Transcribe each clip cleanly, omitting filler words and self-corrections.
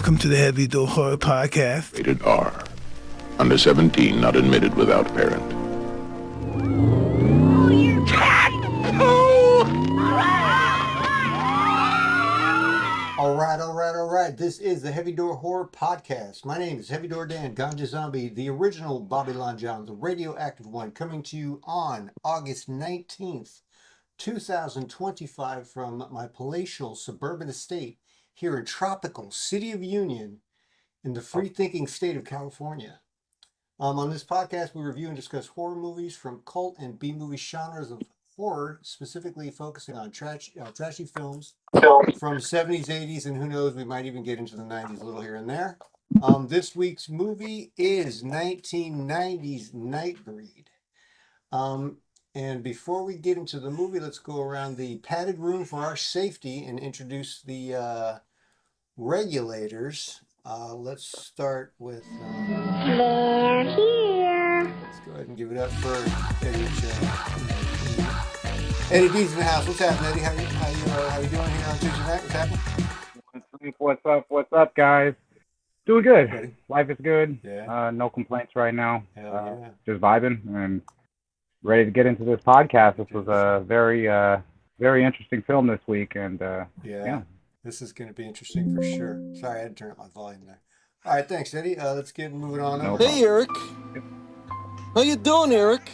Welcome to the Heavy Door Horror Podcast. Rated R. Under 17, not admitted without parent. All right. This is the Heavy Door Horror Podcast. My name is Heavy Door Dan, Ganja Zombie, the original Bobby Lon John, the radioactive one, coming to you on August 19th, 2025 from my palatial suburban estate here in tropical City of Union in the free-thinking state of California. On this podcast, we review and discuss horror movies from cult and B-movie genres of horror, specifically focusing on trashy films from 70s, 80s, and who knows, we might even get into the 90s a little here and there. This week's movie is 1990's Nightbreed. And before we get into the movie, let's go around the padded room for our safety and introduce the regulators. Let's start with... They're here. Let's go ahead and give it up for Eddie Eddie D's in the house. What's happening, Eddie? How you doing here on Tuesday night? What's happening? What's up, guys? Doing good. Ready? Life is good. Yeah. No complaints right now. Hell yeah. Just vibing and ready to get into this podcast. This was a very interesting film this week, and Yeah. This is going to be interesting for sure. Sorry, I had to turn up my volume there. All right, thanks, Eddie. Let's get moving on. No over. Hey, Eric. How you doing, Eric?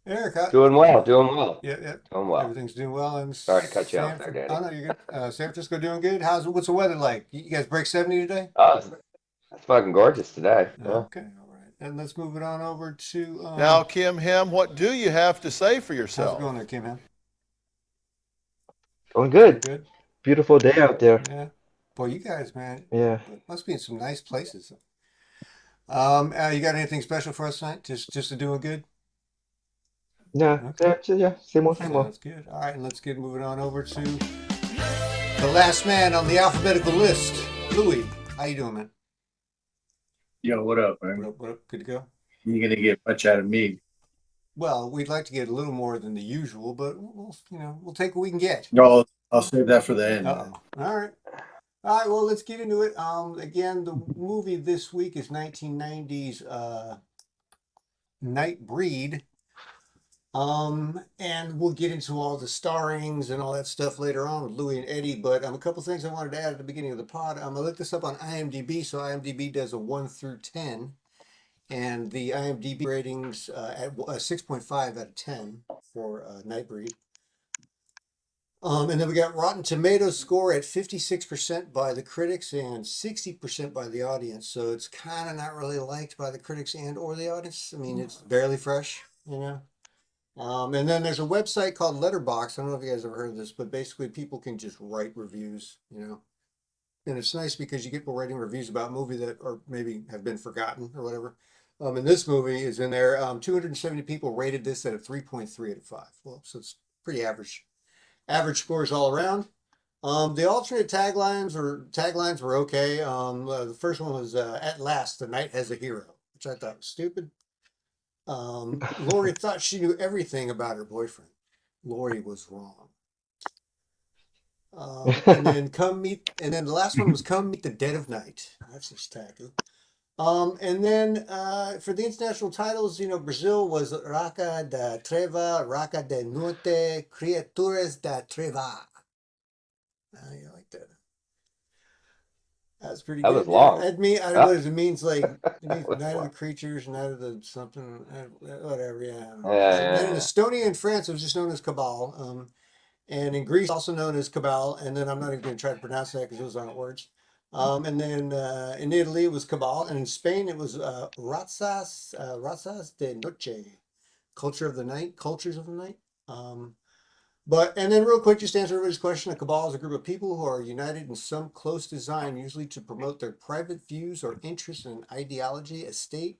Eric, Doing well. Doing well. yeah. Doing well. Everything's doing well. And Sorry to cut you off there, Daddy. Oh, no, you're good. San Francisco doing good? What's the weather like? You guys break 70 today? Oh, that's fucking gorgeous today. Yeah. Okay, all right. And let's move it on over to... Now, Kim Hem, what do you have to say for how's it yourself? going there, Kim? Ham? Going good. Good? Beautiful day out there. Yeah. Boy, you guys, man, Yeah. must be in some nice places. You got anything special for us tonight? Just to doing good? Yeah. Yeah. Same old, same old. Sounds good. All right, and let's get moving on over to the last man on the alphabetical list, Louis. How you doing, man? Yo, what up, man? What up? Good to go? You're gonna get much out of me. Well, we'd like to get a little more than the usual, but we'll take what we can get. No, I'll save that for the end. Uh-oh. All right. Well, let's get into it. Again, the movie this week is 1990's Nightbreed. And we'll get into all the starrings and all that stuff later on with Louis and Eddie, but a couple things I wanted to add at the beginning of the pod. I looked this up on IMDb, so IMDb does a 1 through 10, and the IMDb ratings at 6.5 out of 10 for Nightbreed. And then we got Rotten Tomatoes score at 56% by the critics and 60% by the audience, so it's kind of not really liked by the critics and or the audience. I mean, it's barely fresh, And then there's a website called Letterboxd. I don't know if you guys ever heard of this, but basically people can just write reviews, And it's nice because you get people writing reviews about a movie that or maybe have been forgotten or whatever. And this movie is in there. 270 people rated this at a 3.3 out of 5. Well, so it's pretty average. Average scores all around. The alternate taglines were okay. The first one was "At last, the night has a hero," which I thought was stupid. Lori thought she knew everything about her boyfriend. Lori was wrong. And then the last one was "Come Meet the Dead of Night." That's just tacky. And then for the international titles, Brazil was Raca da Treva, Raca de Norte, Criaturas da Treva. I like that. That's pretty That good. was long. I mean, I don't know what it means. Like, it means Night of the Creatures, Night of the something, whatever. Yeah. And in Estonia and France, it was just known as Cabal. And in Greece, also known as Cabal. And then I'm not even going to try to pronounce that because those aren't words. And then in Italy, it was Cabal. And in Spain, it was Razas de Noche, Cultures of the Night. And then real quick, just to answer everybody's question, a cabal is a group of people who are united in some close design, usually to promote their private views or interests in an ideology, a state,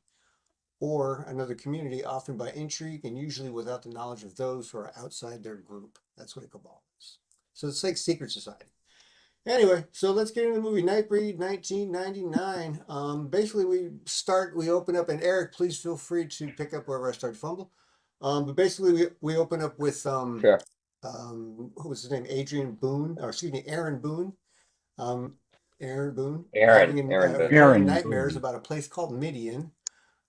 or another community, often by intrigue and usually without the knowledge of those who are outside their group. That's what a cabal is. So it's like secret society. Anyway, so let's get into the movie Nightbreed, 1999. Basically, we open up, and Eric, please feel free to pick up wherever I start to fumble. But basically, we open up with Sure. who was his name? Aaron Boone. Aaron Boone, Aaron having Boone. Aaron nightmares Boone. about a place called Midian.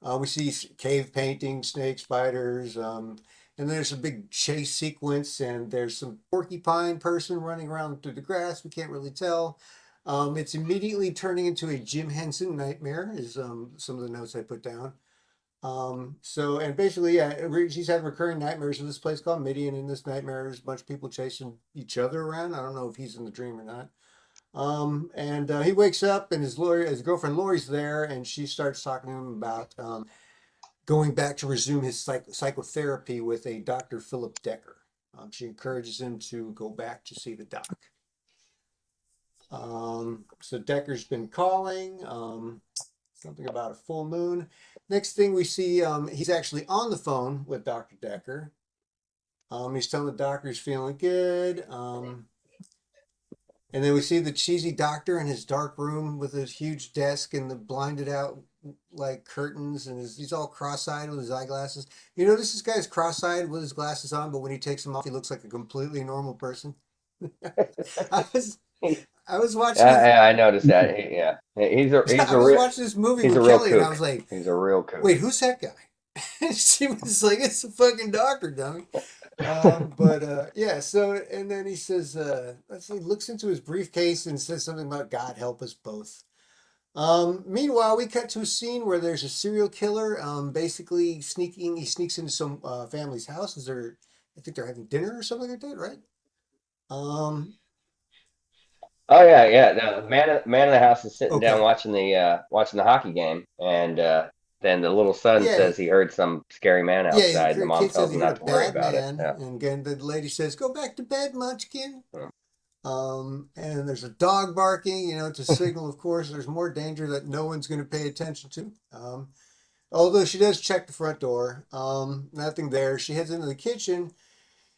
We see cave paintings, snake spiders, and there's a big chase sequence, and there's some porcupine person running around through the grass. We can't really tell. It's immediately turning into a Jim Henson nightmare, is some of the notes I put down. And basically, yeah, she's had recurring nightmares in this place called Midian. In this nightmare, there's a bunch of people chasing each other around. I don't know if he's in the dream or not. He wakes up and his girlfriend Lori's there, and she starts talking to him about going back to resume his psychotherapy with a Dr. Philip Decker. She encourages him to go back to see the doc. So Decker's been calling, something about a full moon. Next thing we see, he's actually on the phone with Dr. Decker. He's telling the doctor he's feeling good. And then we see the cheesy doctor in his dark room with his huge desk and the blinded out like curtains, and he's all cross-eyed with his eyeglasses. You notice this guy's cross-eyed with his glasses on, but when he takes them off, he looks like a completely normal person. I was watching. I noticed that. Yeah, I was watching this movie with Kelly, and I was like, he's a real kook. "Wait, who's that guy?" And she was like, "It's the fucking doctor, dummy." Yeah. So, and then he says, he looks into his briefcase and says something about God help us both. Meanwhile, we cut to a scene where there's a serial killer, basically sneaking. He sneaks into some family's house. I think they're having dinner or something like that, right? Oh yeah. The man of the house is sitting down watching the hockey game, and then the little son says he heard some scary man outside. The mom tells him not to worry about it. Yeah. And again, the lady says, "Go back to bed, Munchkin." And there's a dog barking. It's a signal, of course. There's more danger that no one's going to pay attention to. Although she does check the front door. Nothing there. She heads into the kitchen.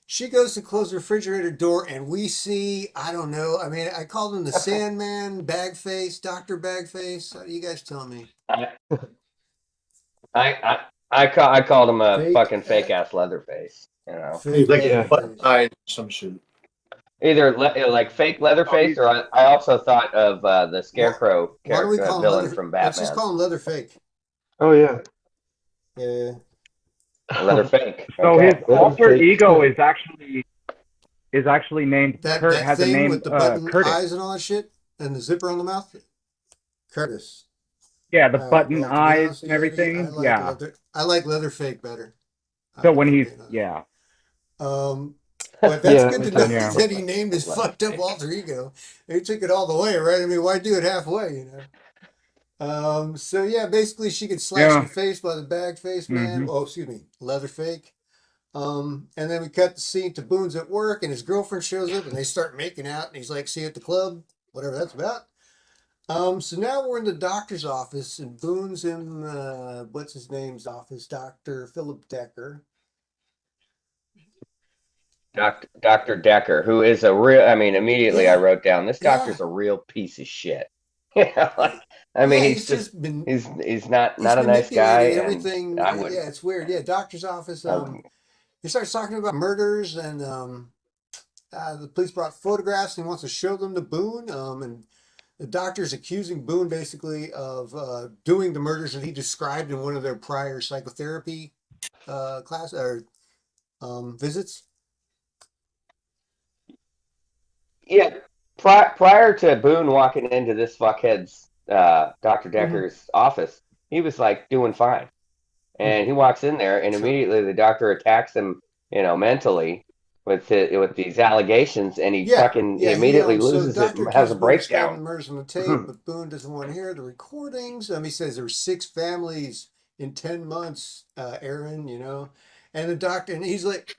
She goes to close the refrigerator door, and we see, I don't know. I mean, I called him the Sandman, Bagface, Dr. Bagface. You guys tell me. I called him a fucking fake ass Leatherface. He's like a butt eye or some shit. Either like fake Leatherface, or I also thought of the Scarecrow villain from Batman. Let's just call him Leatherfake. Oh yeah. Yeah. Leatherfake. So his alter ego is actually named Kurt. That has thing a name with the button Curtis. eyes and all that shit, and the zipper on the mouth. Curtis. Yeah, the button eyes and everything. I like Leatherfake better. So when he's but that's good to know that he named his fucked up alter ego. He took it all the way, right? I mean, why do it halfway, So yeah, basically she gets slashed in the face by the Bagface man. Oh, excuse me, Leatherfake. And then we cut the scene to Boone's at work, and his girlfriend shows up, and they start making out, and he's like, "See you at the club," whatever that's about. So now we're in the doctor's office, and Boone's in what's his name's office, Dr. Philip Decker. Dr. Decker, who is a real, immediately I wrote down, this doctor's a real piece of shit. He's not a nice guy. Everything. Yeah, it's weird. Yeah, doctor's office. He starts talking about murders, and the police brought photographs, and he wants to show them to Boone. And the doctor's accusing Boone basically of doing the murders that he described in one of their prior psychotherapy class or visits. Yeah, prior to Boone walking into this fuckhead's Dr. Decker's office, he was like doing fine, and he walks in there, and immediately the doctor attacks him, mentally with these allegations, and he immediately loses it and has a breakdown. The murders on the tape, but Boone doesn't want to hear the recordings. He says there were 6 families in 10 months, Aaron, and the doctor, and he's like.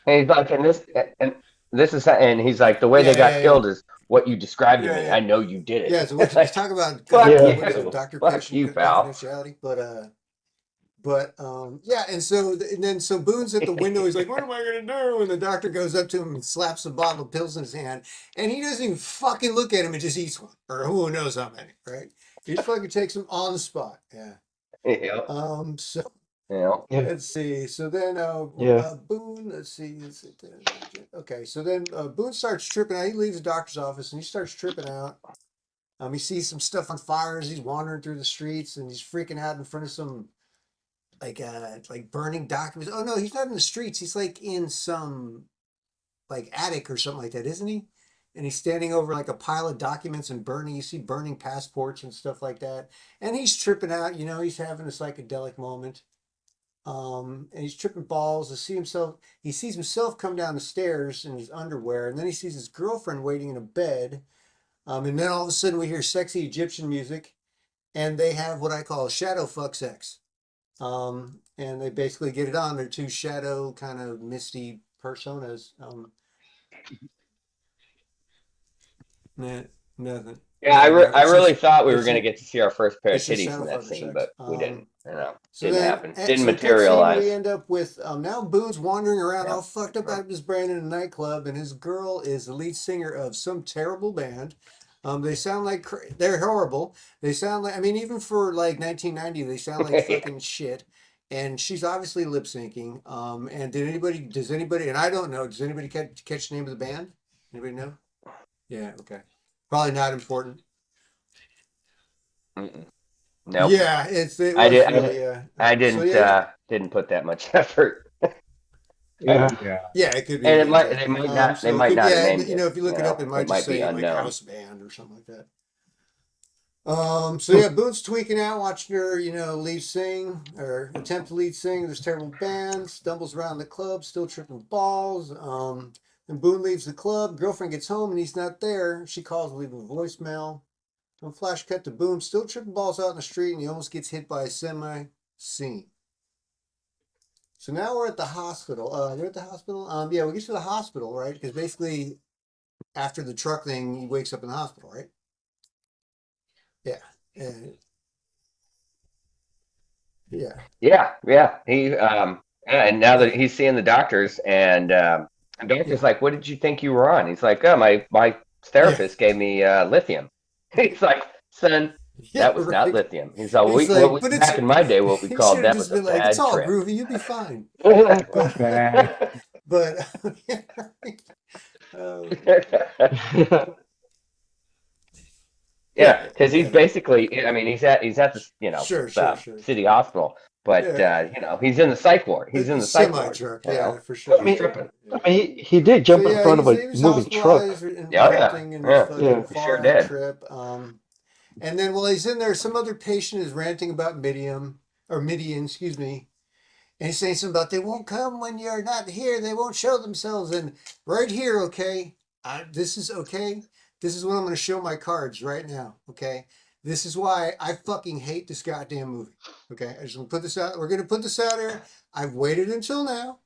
And he's like, and he's like, the way they got killed is what you described to me. I know you did it. Yeah, so let's talk about Dr. Patient confidentiality, so Boone's at the window. He's like, "What am I gonna do?" And the doctor goes up to him and slaps a bottle of pills in his hand, and he doesn't even fucking look at him and just eats one, or who knows how many, right? He fucking takes them on the spot. Yeah. Yeah. You know. Yeah. Let's see. So then, Yeah. Boone. Let's see. Okay. So then, Boone starts tripping out. He leaves the doctor's office and he starts tripping out. He sees some stuff on fire as he's wandering through the streets, and he's freaking out in front of some like burning documents. Oh no, he's not in the streets. He's like in some like attic or something like that, isn't he? And he's standing over like a pile of documents and burning. You see burning passports and stuff like that. And he's tripping out. You know, he's having a psychedelic moment. And he's tripping balls. He sees himself come down the stairs in his underwear, and then he sees his girlfriend waiting in a bed. And then all of a sudden we hear sexy Egyptian music, and they have what I call shadow fuck sex. And they basically get it on. They're two shadow kind of misty personas. Nothing. Yeah, I really just- thought we were it's going to just- get to see our first pair of it's just titties shadow in that fucker scene, sex. but we didn't. You know, So didn't then- happen. and Didn't so next scene, materialize. we end up with now Boone's wandering around Yeah. all fucked up out of his brain in a nightclub, and his girl is the lead singer of some terrible band. They sound like they're horrible. They sound like, I mean, even for like 1990, they sound like fucking shit. And she's obviously lip syncing. And does anybody, and I don't know, does anybody catch the name of the band? Anybody know? Yeah, okay. Probably not important. Mm-mm. Nope. Yeah, I didn't. didn't put that much effort. Yeah. Yeah, it could be. And they might not. They might not have named you know, if you look it up, it might just be say like unknown. house band or something like that. So yeah, Boone's tweaking out, watching her, you know, lead sing or attempt to lead sing this terrible band, stumbles around the club, still tripping balls. And Boone leaves the club, girlfriend gets home and he's not there. She calls, leaving a voicemail. And flash cut to Boone, still tripping balls out in the street, and he almost gets hit by a semi. Scene. So now we're at the hospital. We're at the hospital. Yeah, we get to the hospital, right? Because basically, after the truck thing, he wakes up in the hospital, right? Yeah. Yeah. He and now that he's seeing the doctors, and the doctor's like, "What did you think you were on?" He's like, "Oh, my therapist gave me lithium." He's like, "Son, that was not lithium." He's like, back in my day, what we called that was a bad it's all trip. groovy, you'll be fine. But yeah, because he's basically, I mean, he's at the Sure. city hospital, but he's in the psych ward. He's in the psych ward. Semi-truck, you know? for sure. I mean, Tripping. I mean, he did jump in front of a he was moving truck. hospitalized and Yeah, everything in yeah. this fucking Yeah, he far sure out did. trip. And then while he's in there, some other patient is ranting about Midian, excuse me. And he's saying something about they won't come when you're not here. They won't show themselves. And right here, okay, this is okay. This is when I'm going to show my cards right now, okay? This is why I fucking hate this goddamn movie, okay? I just want to put this out. We're going to put this out here. I've waited until now,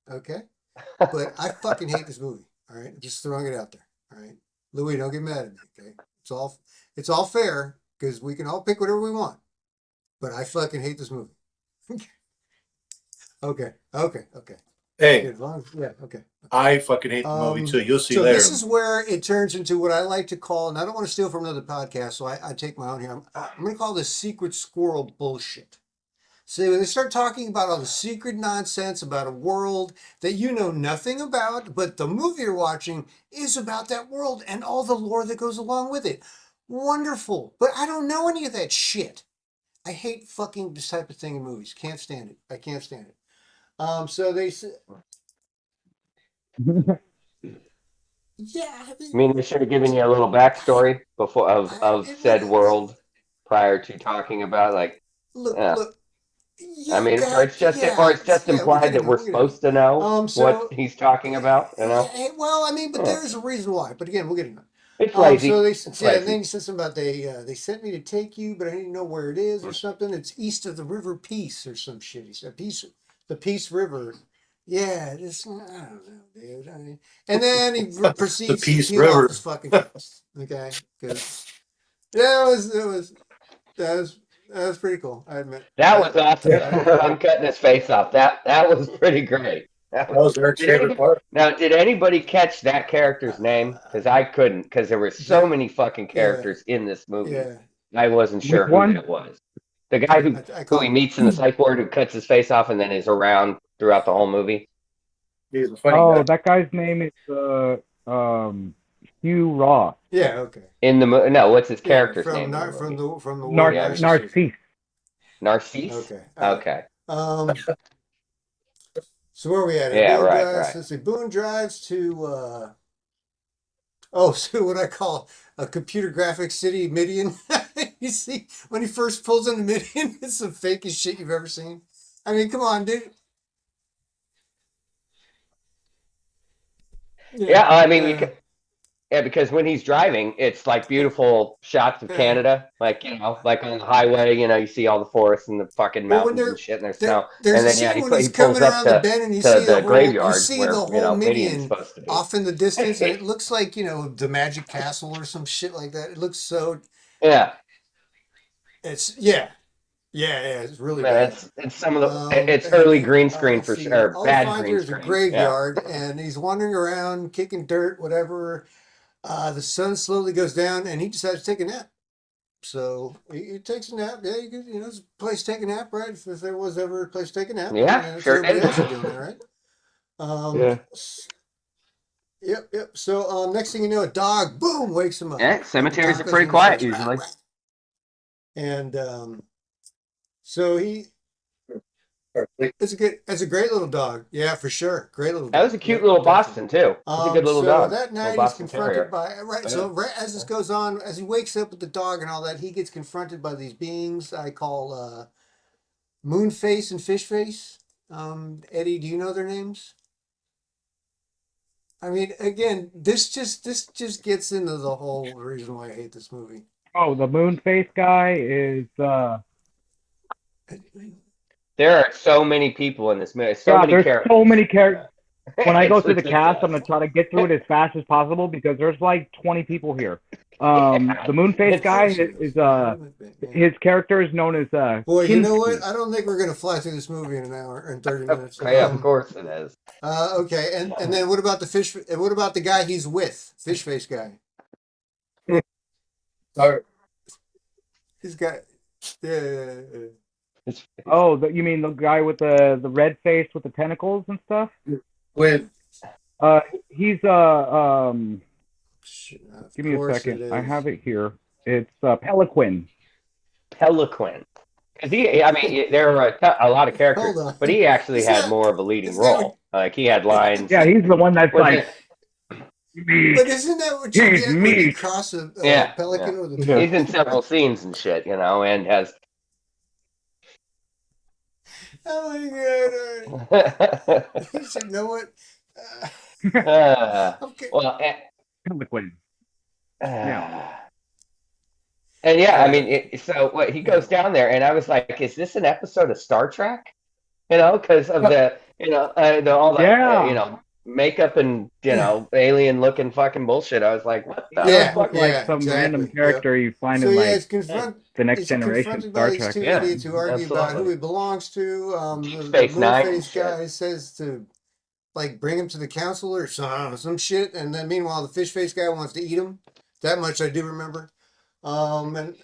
okay? But I fucking hate this movie, all right? Just throwing it out there, all right? Louis, don't get mad at me, okay? It's all fair because we can all pick whatever we want. But I fucking hate this movie. Okay. Hey, As long as- yeah, okay. I fucking hate the movie too. You'll see So later. this is where it turns into what I like to call, and I don't want to steal from another podcast, so I take my own here. I'm going to call this secret squirrel bullshit. So when they start talking about all the secret nonsense about a world that you know nothing about, but the movie you're watching is about that world and all the lore that goes along with it. Wonderful. But I don't know any of that shit. I hate fucking this type of thing in movies. Can't stand it. I can't stand it. So they said, yeah. I mean, they should have given you a little backstory before of said world prior to talking about Look. Yeah, I mean, or it's just implied that we're supposed to know what he's talking about. You know. Well, I mean, but there is a reason why. But again, we'll get into it. It's lazy. So It's and lazy. then he said something about they sent me to take you, but I didn't know where it is or something. It's east of the River Peace or some shit. He said the Peace River. Yeah, I don't know, dude. And then he proceeds The Peace to peel off River. his fucking face. Okay, because that was pretty cool. I admit. That was awesome. I'm cutting his face off. That was pretty great. That was Eric's favorite part. Now, did anybody catch that character's name? Because I couldn't, because there were so many fucking characters in this movie. Yeah. I wasn't sure Which one? who it was. The guy who I call he him. meets in the psych ward, who cuts his face off and then is around throughout the whole movie. He's a funny Oh, guy. that guy's name is Hugh Ross. Yeah, okay. In the no, what's his Yeah, character's from name? from the war Yeah. Narcisse. Narcisse. Okay. All right. Okay. So where are we at? Yeah, Boone right, drives, right. let's see. Boone drives to so what I call a computer graphics city, Midian. You see, when he first pulls into Midian, it's the fakest shit you've ever seen. I mean, come on, dude. Yeah, I mean, because when he's driving, it's like beautiful shots of Canada, like like on the highway. You see all the forests and the fucking mountains and shit, and there's snow. There's And a then scene he when he's pulls coming up around to the bend and you to see the graveyard you see where the whole Midian's Midian supposed to be. off in the distance, and it looks like the Magic Castle or some shit like that. It looks so. Yeah. It's it's really Yeah, bad. it's some of the it's early green screen for see, sure, or all he bad finds green here is a screen. graveyard, and he's wandering around, kicking dirt, whatever. The sun slowly goes down, and he decides to take a nap. So he takes a nap. Yeah, it's a place to take a nap, right? If there was ever a place to take a nap, Yeah, sure everybody is. else is doing that, right? Yeah. Yep. So next thing you know, a dog, boom, wakes him up. Yeah, cemeteries are Tacos pretty in his quiet face, usually. rah, rah. And so it's a great little dog. Yeah, for sure. Great little dog. That was a cute Yep, little definitely. Boston too. It's a good little So dog. that night Little he's Boston confronted Terrier. by So right as this goes on, as he wakes up with the dog and all that, he gets confronted by these beings I call Moonface and Fishface. Eddie, do you know their names? I mean, again, this just gets into the whole reason why I hate this movie. Oh, the Moonface guy is There are so many people in this movie. Many there's characters. so many characters. When I go It's through the cast, ridiculous. I'm gonna try to get through it as fast as possible because there's like 20 people here. The Moonface guy is his character is known as Boy, you know Kinski. what? I don't think we're gonna fly through this movie in an hour and 30 minutes. Yeah, of course it is. Okay, and then what about the fish? What about the guy he's with? Fish face guy. Sorry. He's got. Yeah. Oh, you mean the guy with the red face with the tentacles and stuff? With He's give me a second. I have it here. It's Peliquin. Peliquin. I mean, there are a lot of characters, Hold on. but he actually Is had that- more of a leading is that role. Like he had lines. Yeah, he's the one that's Was like. But isn't that what you Jeez, get when you me. cross a Yeah, pelican with a Yeah. He's in several scenes and shit, and has. Oh my god! You should know what. Okay. Well, Peliquin. and yeah, I mean, so what he goes down there, and I was like, "Is this an episode of Star Trek?" Because of the all that makeup and alien looking fucking bullshit. I was like, "What the Yeah, fuck?" Like some random character you find So in yeah, like it's the Next he's Generation confronted by Star these Trek. two Yeah, idiots who argue about who absolutely. he belongs to. Deep The Space Nine and Moonface shit. guy says to like bring him to the council or some shit, and then meanwhile the fish face guy wants to eat him. That much I do remember. And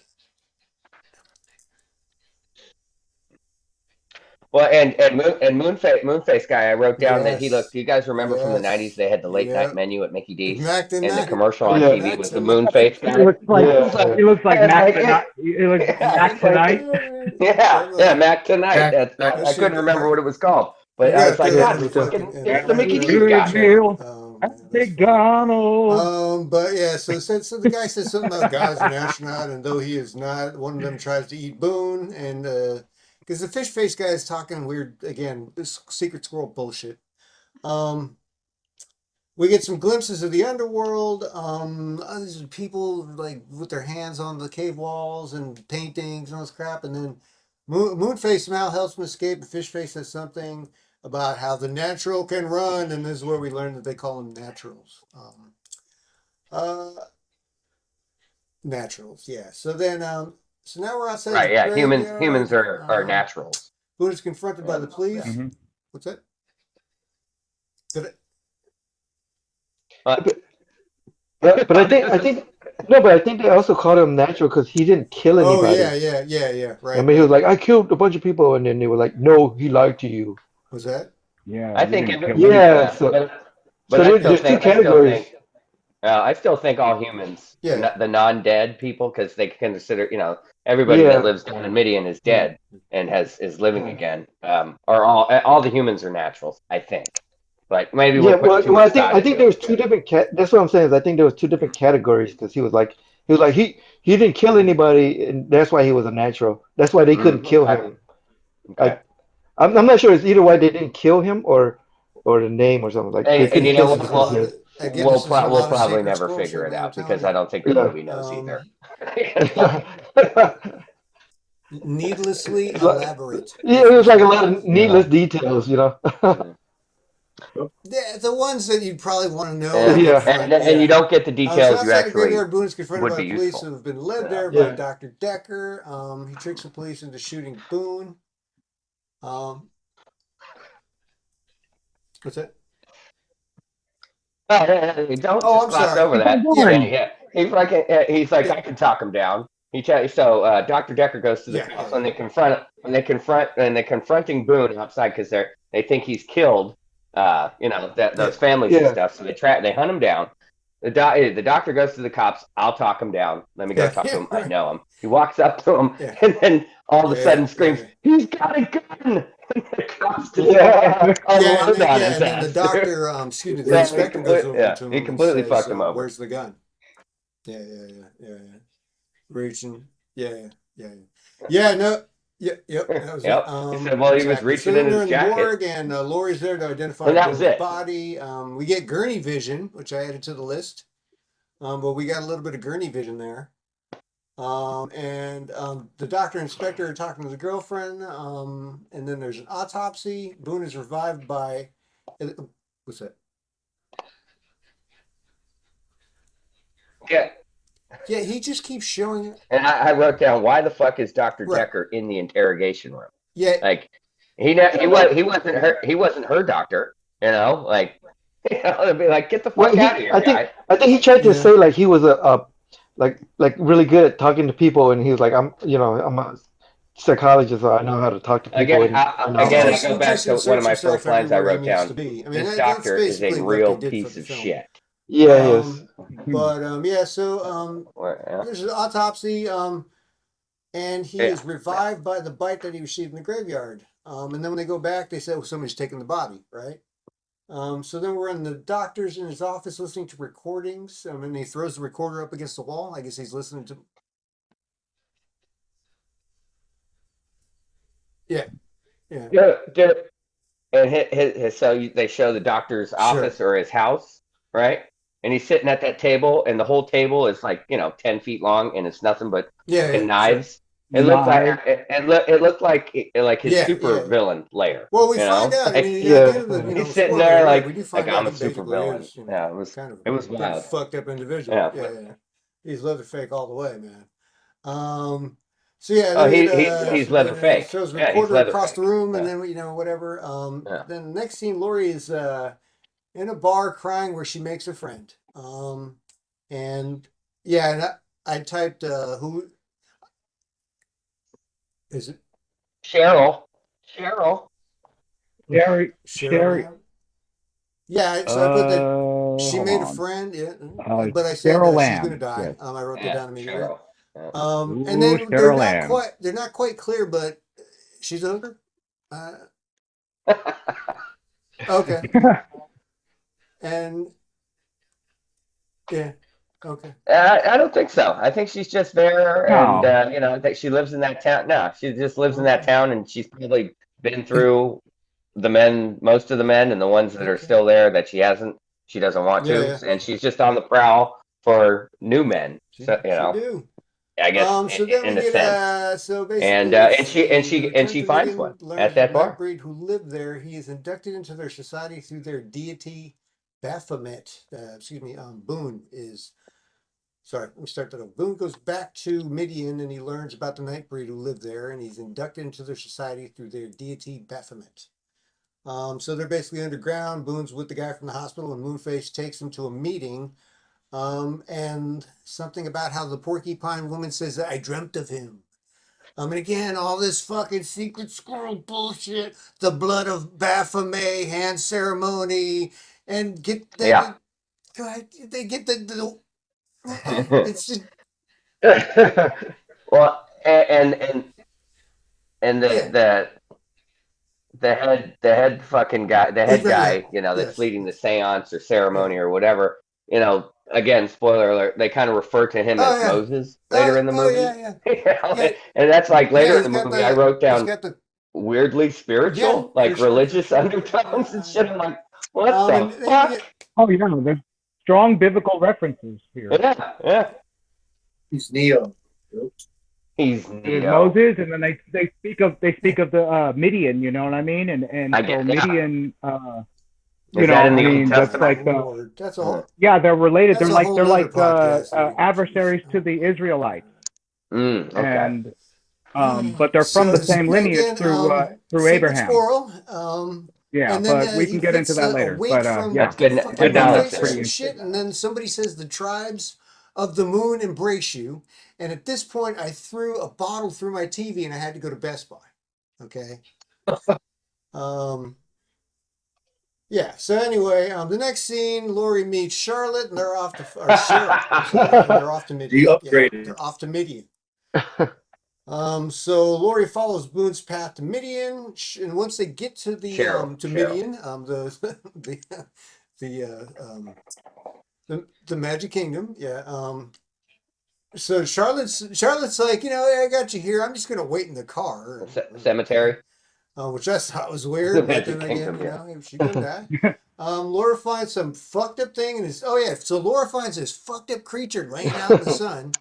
Well, and Moonface guy, I wrote down that he Yes. looked. Do you guys remember from the Yes. '90s? They had the late Yep. night menu at Mickey D's, Mac and the tonight. commercial on Yeah. TV was the Mac Moonface He guy. looks like Yeah. he looks like Yeah, Mac like, tonight. He looks like Mac tonight. Yeah, Mac Tonight. Mac- I couldn't remember what it was called, but I was like, God, it's fucking, it's the Mickey D's Good guy. deal. Man, That's that's McDonald's. But yeah, so the guy says something about God's an astronaut, and though he is not, one of them tries to eat Boone, and because the fish face guy is talking weird again, this secret squirrel bullshit. We get some glimpses of the underworld. These are people like with their hands on the cave walls and paintings and all this crap, and then Moonface somehow helps him escape. The fish face says something about how the natural can run, and this is where we learn that they call them naturals. Naturals, yeah. So then, so now we're outside. Right? the Yeah, humans graveyard. are naturals. Boone is confronted by the police. Mhm. What's that? Did it? But I think No, but I think they also called him natural because he didn't kill Oh anybody. yeah. I Right. mean, he was like, I killed a bunch of people, and then they were like, no, he lied to you. Was that? Yeah, I you think didn't every, kill anybody. Yeah, but so I still there's two think categories. I still think all humans, Yeah. the non-dead people, because they consider, everybody that Yeah. lives down in Midian is dead and is living again. Or all the humans are naturals, I think. But maybe Yeah, we're putting too well, much thought I think into there was it. two different that's what I'm saying is I think there was two different categories because he was like he didn't kill anybody and that's why he was a natural. That's why they couldn't kill Okay. him. Okay. I'm not sure it's either why they didn't kill him or the name or something like they And couldn't you kill know him what? because We'll, Again, we'll, this is a we'll lot of probably sacred never scroll figure shit, it man, I'm out telling because you. I don't think the movie knows either. Needlessly It's like, elaborate. yeah, it was like a lot of needless details, you know. The ones that you'd probably want to know Yeah. up Yeah. front. And you don't get the So details you outside the actually graveyard, Boone is confronted would by be police useful. who have been led there by Yeah. Dr. Decker. He tricks the police into shooting Boone. What's that? Don't Oh, just I'm gloss sorry. over that. Yeah. Yeah. He's like, I can talk him down. So Dr. Decker goes to the Yeah, cops yeah, when they're confronting Boone outside because they think he's killed those families and Yeah. stuff. So they hunt him down. The doctor goes to the cops. I'll talk him down. Let me go talk to him. I know him. He walks up to him Yeah. and then all of a sudden screams, "He's got a gun!" And the cops just unload on his and then the ass. doctor, excuse me, the Yeah, inspector goes over to him he and completely says, fucked him over. "Where's the gun?" Yeah. Reaching. Yeah. No. Yep. That was Yep. it. He said, well, he was Exactly. reaching So in then they're his in the jacket. morgue, and Lori's there to identify And that was Bill's it. body. We get gurney vision, which I added to the list. But we got a little bit of gurney vision there. The doctor and inspector are talking to the girlfriend. And then there's an autopsy. Boone is revived by. What's that? Yeah. Yeah, he just keeps showing it. And I wrote down, why the fuck is Dr. Right. Decker in the interrogation room? Yeah. Like he wasn't her doctor, like it'd be like, get the fuck out of here, guy. I think he tried to say like he was a like really good at talking to people, and he was like, I'm a psychologist, so I know how to talk to people. Again, I go back to one of my first lines I wrote down. This doctor is a real piece of shit. Yeah, he is. But so there's an autopsy, and he is revived by the bite that he received in the graveyard. And then when they go back, they say, well, somebody's taken the body, right? So then we're in the doctor's in his office listening to recordings. And he throws the recorder up against the wall. I guess he's listening to. Yeah. And so they show the doctor's office or his house, right? And he's sitting at that table, and the whole table is like 10 feet long, and it's nothing but knives. It looked like his super villain lair. Well, we find out. Like, he's sitting there like I'm a super villain. It was wild. Fucked up individual. Yeah. He's Leatherfake all the way, man. He's Leatherfake. Shows a recorder across the room, and then whatever. Then the next scene, Lori is in a bar crying where she makes a friend. And I typed who is it? Cheryl. Sherry. Yeah, so I put that she made a friend. Yeah, but I said she's gonna die. Yes. I wrote that down immediately. Cheryl. And then they're not quite clear, but she's a hooker. Okay. And okay. I don't think so. I think she's just there, and I think she lives in that town. No, she just lives in that town, and she's probably been through most of the men, and the ones that are still there that she doesn't want to, and she's just on the prowl for new men. I guess so then in we a get, sense. so basically, And she finds one at that bar. Nightbreed who lived there. He is inducted into their society through their deity Baphomet. Boone is. Sorry, let me start that over. Boone goes back to Midian and he learns about the Nightbreed who lived there, and he's inducted into their society through their deity Baphomet. So they're basically underground. Boone's with the guy from the hospital, and Moonface takes him to a meeting And something about how the porcupine woman says that I dreamt of him. And again, all this fucking secret squirrel bullshit, the blood of Baphomet, hand ceremony, and get that. They get the it's just Well, and yeah, the head fucking guy, the head yeah, guy, you know, that's yes, leading the seance or ceremony yeah. or whatever, you know, again, spoiler alert, they kind of refer to him Oh as yeah, Moses later in the oh movie. yeah, You know, yeah. and that's like later in He's the got movie, I wrote he's down got the weirdly yeah, spiritual, for like sure, for religious sure. undertones and shit. Yeah. I'm like, what the And then we fuck? get Oh yeah, there's strong biblical references here. Yeah. He's Neo. He's There's Neo. Moses, and then they speak of the Midian. You know what I mean? And I so get, Midian. You Is know, that in I the Old mean, that's Testament? like Lord, that's a whole yeah, they're related. that's a whole They're nother like podcast. Lady. adversaries Jeez. to the Israelites, Okay. and but they're from So the same lineage again, through secret Abraham. squirrel. Yeah, And then but we he can get into gets that later. awake But from yeah, That's good. fucking I Good think moon that's knowledge phases pretty there. and shit. interesting. And then somebody says the tribes of the moon embrace you. And at this point, I threw a bottle through my TV and I had to go to Best Buy. Okay. Yeah. So anyway, the next scene, Lori meets Charlotte, and they're off to or Cheryl. I'm sorry, and they're off to Midian. You Yeah, upgraded. they're off to Midian. So Lori follows Boone's path to Midian, and once they get to the Cheryl. Midian, the Magic Kingdom, yeah. So Charlotte's like, I got you here. I'm just gonna wait in the car. Cemetery. Which I thought was weird, The but Magic then Kingdom, again, she gonna die. Laura finds some fucked up thing, and so Laura finds this fucked up creature laying out in the sun,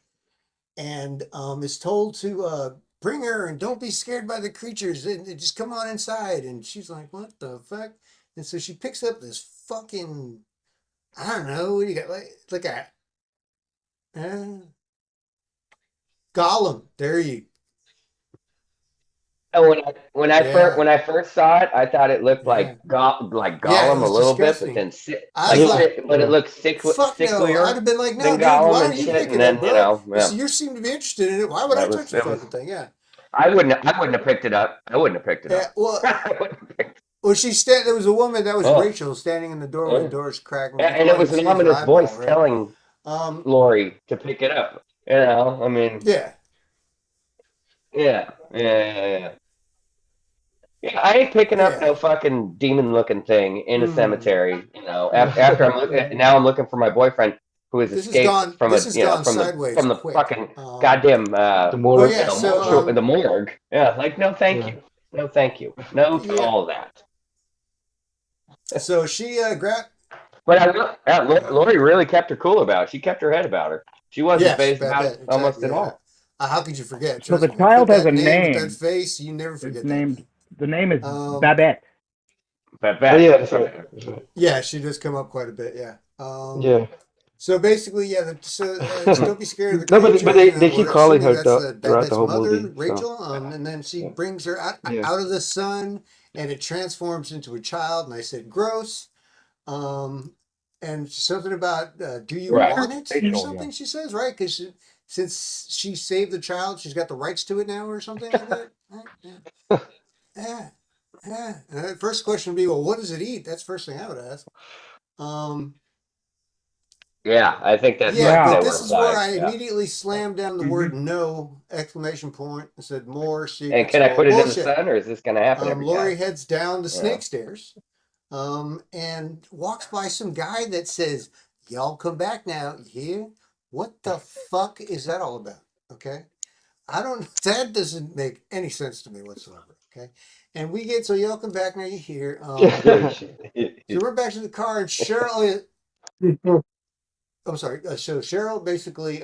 and is told to bring her and don't be scared by the creatures and just come on inside. And she's like, what the fuck? And so she picks up this fucking, I don't know, what do you got, like a golem. There you. Oh, when Yeah. I first saw it, I thought it looked Yeah. like Yeah, it Gollum a was little bit, disgusting. but then I was like, but it looked fuck no. sicklier I'd have been like, no, than dude, why Gollum don't and you shit. pick And it then up, bro? yeah, You seem to be interested in it. Why would I touch the fucking thing? Yeah. I wouldn't have picked it up. I wouldn't have picked it Yeah. up. Well, I wouldn't have picked there was a woman that was Oh. Rachel standing in the doorway. The door's cracking. Yeah, and it was an ominous voice telling Lori to pick it up. You know, I mean, Yeah. yeah. Yeah, I ain't picking up Yeah. no fucking demon-looking thing in a Mm. cemetery. You know, after I'm looking for my boyfriend who has This has escaped gone- from this has gone from sideways the quick. fucking goddamn The morgue. yeah, the morgue. Yeah, like no, thank you, no, thank you, no to all that. So she grabbed. But Lori really kept her cool about it. She kept her head about her. She wasn't phased about it almost at all. How could you forget? So the Trust me. child Put has that a name. with that face, you never forget Its name. that. The name is Babette. Babette. Oh, yeah, that's right. Yeah, she does come up quite a bit. Yeah. Yeah. So basically, yeah. Don't be scared of the No, but creatures. they keep calling her that's throughout Babette's the whole mother, movie. Rachel. So. And then she brings her out Yeah. of the sun, and it transforms into a child. And I said, gross. And something about, do you want it or something? She says, right? Because since she saved the child, she's got the rights to it now, or something like that. Right? Yeah. And the first question would be, well, what does it eat? That's the first thing I would ask. Yeah, I think that's but this is where I immediately slammed down the word "no!" exclamation point and said more secrets. And can I put it bullshit. in the sun, or is this going to happen every Lori time? heads down the snake stairs, and walks by some guy that says, "Y'all come back now, you hear? What the fuck is that all about?" Okay, that doesn't make any sense to me whatsoever. Okay, and we get so y'all come back now, you hear? So we're back to the car, and Cheryl. I'm sorry. So Cheryl basically,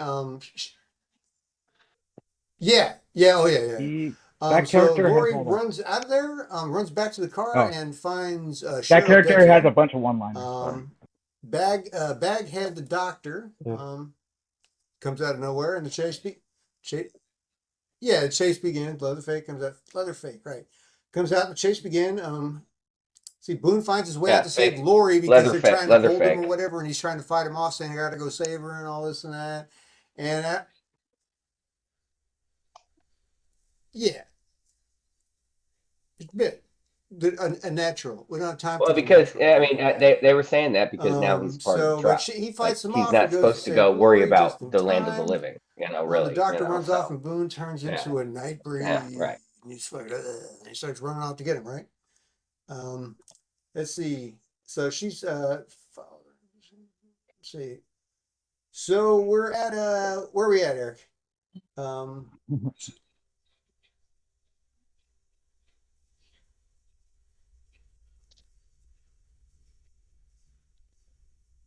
yeah. So Lori runs out of there, runs back to the car and finds Cheryl. That character has a bunch of one-liners. Baghead, the doctor, comes out of nowhere, and the chase begins. Leatherface comes out. Leatherface, right? Comes out, and the chase begins. See, Boone finds his way Yeah, out to save fake. Lori because Leather they're fake. trying to Leather hold him fake. or whatever, and he's trying to fight him off, saying, "I got to go save her" and all this and that. And yeah, it's a bit a natural. We don't have time Well, for the because natural. I mean, they were saying that because now he's part of the So, tribe. but he Like fights them he's off. not He goes supposed to save go worry Lori just about in the land of the time. living. The Really. doctor runs off, So and Boone turns into a Nightbreed. yeah, right. And he's like, and he starts running off to get him. Right. Let's see. So she's let's see. So we're at where are we at, Eric?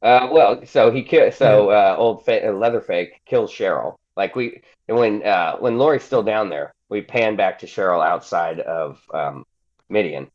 Well, so he kills. So Leatherfake kills Cheryl. Like when Lori's still down there, we pan back to Cheryl outside of Midian,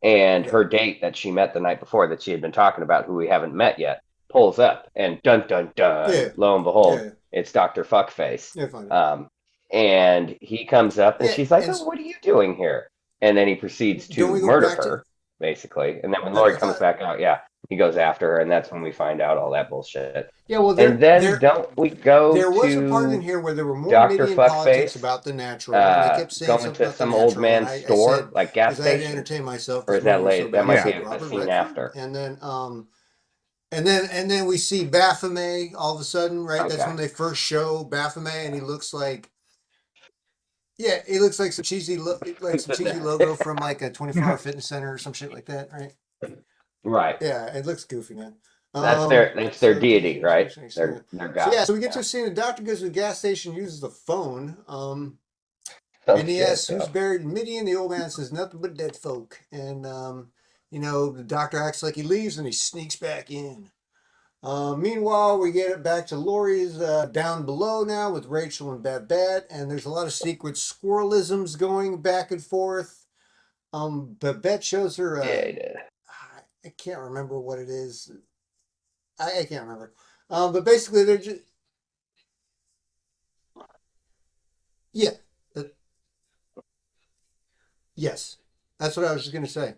and her date that she met the night before that she had been talking about, who we haven't met yet, pulls up, and dun dun dun. Yeah. Lo and behold, Yeah. it's Dr. Fuckface. Yeah, fine. And he comes up, and Yeah, she's like, and "Oh, what are you doing here?" And then he proceeds Don't to we go murder back to- her, basically. And then when I Lori comes thought- back out, yeah, he goes after her, and that's when we find out all that bullshit. Yeah, well, And then don't we go there was a part to in here where there were more Dr. Midian politics Fuckface, about the natural. And they kept saying going something to about some the old natural, and man's store, said, like gas 'cause I had to station? entertain myself. Or is that movie was late? so That bad. might It's be like a Robert scene Redford. after. And then we see Baphomet all of a sudden, right? That's Okay. when they first show Baphomet, and he looks like, yeah, he looks like some cheesy logo from like a 24-hour fitness center or some shit like that, right? Right. Yeah, it looks goofy, man. That's their deity, right? Their god. So yeah, so we get to a scene. The doctor goes to the gas station, uses the phone, and he asks who's buried in Midian. The old man says nothing but dead folk, and the doctor acts like he leaves, and he sneaks back in. Meanwhile, we get it back to Lori's down below now with Rachel and Babette, and there's a lot of secret squirrelisms going back and forth. Babette shows her. Yeah, he did. I can't remember what it is. I can't remember. But basically, they're just. Yeah. Yes. That's what I was just going to say.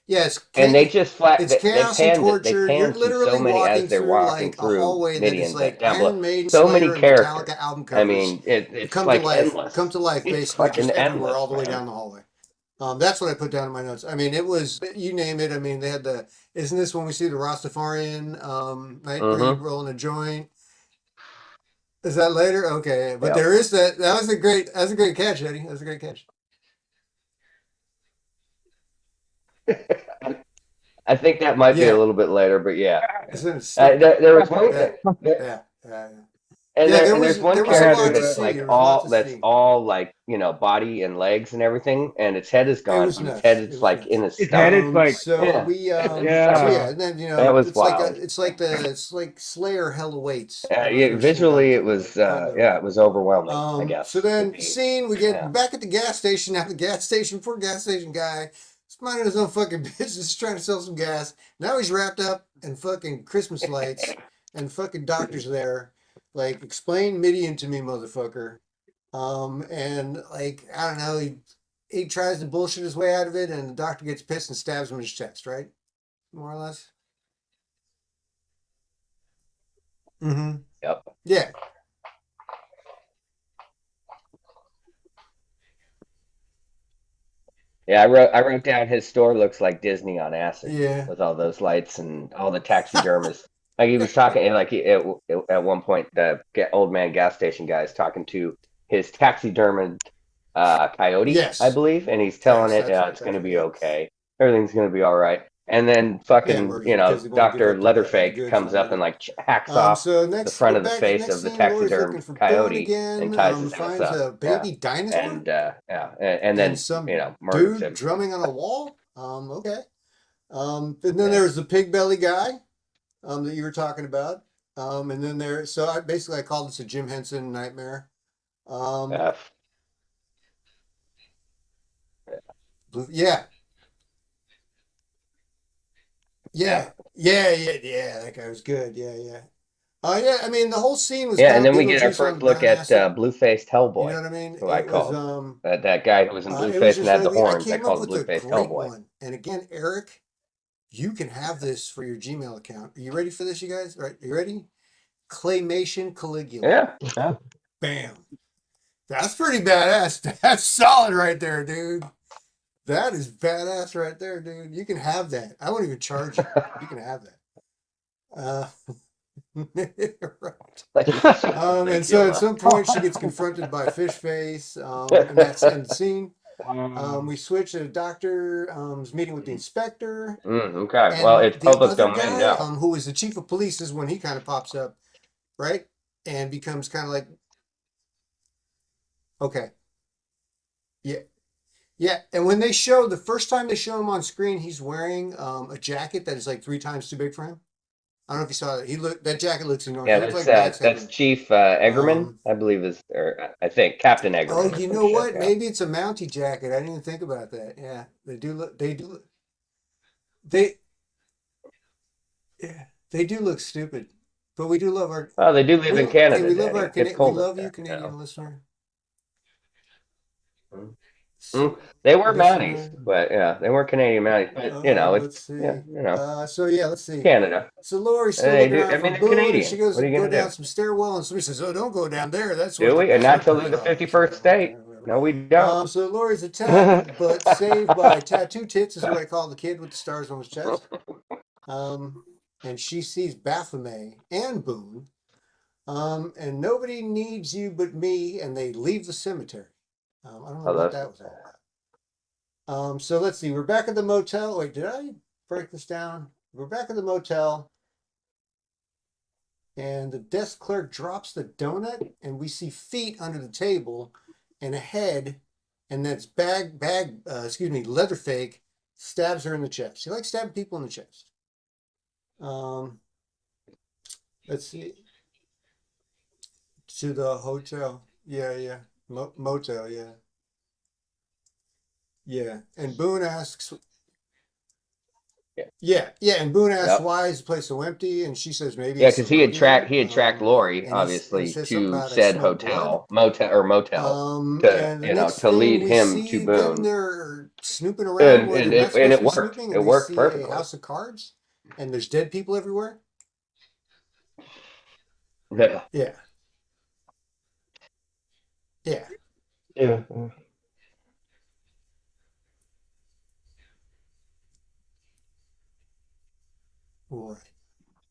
Yes. And they just It's chaos and torture. You're literally so many walking as they're through walking like a through hallway that is Midian, like down below. Iron Maiden, So Slayer, many and characters. Metallica album covers. I mean, it's come like to life. endless. Come to life, It's basically, fucking just everywhere, endless, all the way man. down the hallway. That's what I put down in my notes. I mean, it was, you name it. I mean, they had isn't this when we see the Rastafarian Nightbreed rolling a joint? Is that later? Okay, but there is that. That's a great catch, Eddie. That's a great catch. I think that might be a little bit later, but yeah. There was one. And there's one character that's like all like body and legs and everything, and its head is gone. Its head is like in its stomach. head is like and then that was it's wild. it's like Slayer Hell Awaits. Visually it was it was overwhelming, I guess. So then we get back at the gas station. Now the poor gas station guy, he's minding his own fucking business, trying to sell some gas. Now he's wrapped up in fucking Christmas lights, and fucking doctor's there. Like, explain Midian to me, motherfucker. And like, I don't know, he tries to bullshit his way out of it, and the doctor gets pissed and stabs him in his chest, right? More or less. Mm-hmm. Yep. Yeah. Yeah, I wrote down his store looks like Disney on acid. Yeah. With all those lights and all the taxidermists. Like he was talking, and like at one point, the old man gas station guy is talking to his taxidermed coyote, I believe, and he's telling it's going to be okay. Everything's going to be all right. And then fucking, Dr. Leatherfake comes up and like hacks off the front of the face of the taxidermed coyote and ties his ass up. A baby dinosaur. And then some murders dude him. drumming on a wall. Okay. And then there's the pig belly guy. That you were talking about, and then I called this a Jim Henson nightmare. Yeah. That guy was good. Yeah. I mean, the whole scene was. Yeah, and then we get our first look at Blue-Faced Hellboy. You know what I mean? Who I called that guy who was in Blue-Face and had the horns. I called him Blue-Faced Hellboy. And again, Eric, You can have this for your Gmail account. Are you ready for this, you guys? All right, you ready? Claymation Caligula. Yeah. Bam. That's pretty badass. That's solid right there, dude. That is badass right there, dude. You can have that. I won't even charge you. You can have that. Right. And so at some point she gets confronted by Fish Face, and that's end scene. We switch to the doctor is meeting with the inspector. Okay. And Well, it's the public other domain guy, now. who is the chief of police, is when he kind of pops up, right? And becomes kind of like, okay. Yeah. Yeah. And when they show, the first time they show him on screen, he's wearing a jacket that is like 3 times too big for him. I don't know if you saw that. That jacket looks enormous. Yeah, He looks like Max that's Headroom. Chief Eggerman, I believe I think Captain Eggerman. Oh, or you some know shit, what? yeah. Maybe it's a Mountie jacket. I didn't even think about that. Yeah, they do look. Yeah, they do look stupid. But we do love our. Oh, they do live in Canada. We love Daddy. It's we cold love up you, there, Canadian listener. They were Mounties, but yeah, they weren't Canadian Mounties. But Let's see. So let's see. Canada. So Lori's still They looking do- around I for mean, they're Boone, and Canadian. she goes What are you go gonna down do? some stairwell, and somebody says, "Oh, don't go down there. That's Do we? And not to leave the 51st state. No, we don't. So Lori's attacked, but saved by Tattoo Tits, is what I call the kid with the stars on his chest. And she sees Baphomet and Boone. And nobody needs you but me, and they leave the cemetery. I don't know what that was all about. So let's see. We're back at the motel. Wait, did I break this down? We're back at the motel, and the desk clerk drops the donut, and we see feet under the table, and a head, and that's Leatherfake stabs her in the chest. She likes stabbing people in the chest. Let's see. To the hotel. Yeah. Motel, yeah. Yeah. And Boone asks. Yeah. And Boone asks why is the place so empty, and she says maybe. Yeah, because he had tracked Lori, and obviously, he says to something about, said "I smell motel, and the next to thing lead we him see to them, Boone. they're snooping around where they're not supposed to be worked. snooping, It and we worked see perfectly. a house of cards, and there's dead people everywhere. Yeah. Yeah. Right.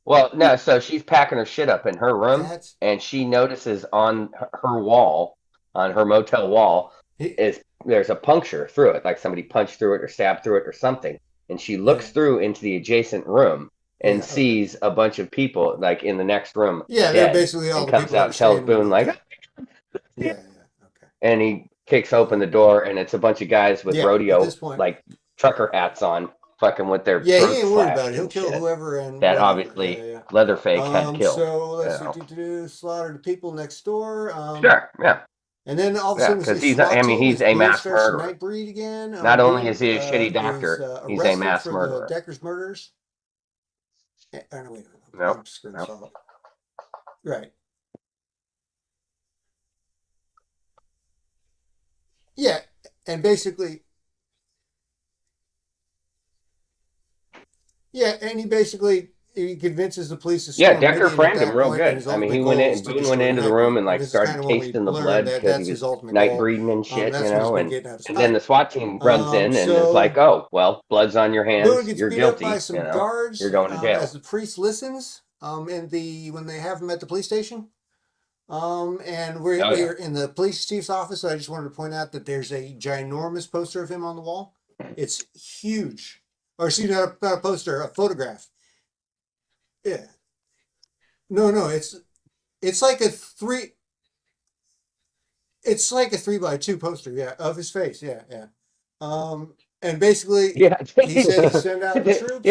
Well, no, so she's packing her shit up in her room, and she notices on her wall, on her motel wall, there's a puncture through it, like somebody punched through it or stabbed through it or something. And she looks through into the adjacent room and sees a bunch of people, like in the next room. Yeah, they're basically all and the comes people out and tells Boone, like, okay. and he kicks open the door, and it's a bunch of guys with rodeo, at this point, like trucker hats on, fucking with their he throats ain't worried slashed about it. He'll and kill shit. whoever and That whatever. obviously Leatherfake had killed. So let's slaughter the people next door. Sure, yeah. And then all of a sudden, because he's a mass murderer. Nightbreed again. Not only is he a shitty doctor, he's a mass for murderer. The Decker's murders. No, wait. No. Right. Yeah, and basically. Yeah, and he convinces the police to storm. Decker framed him real good. I mean, Boone went into the room and like started tasting the blood because he was Nightbreeding and shit, and then the SWAT team runs in and is like, "Oh, well, blood's on your hands. Boone gets You're beat guilty. up by some guards, you're going to jail." As the priest listens, when they have him at the police station, and we're in the police chief's office. So I just wanted to point out that there's a ginormous poster of him on the wall. It's huge. Or excuse me, not a poster, a photograph. Yeah. No, it's like a 3x2 poster, of his face, yeah. And basically, he said he'd send out the troops.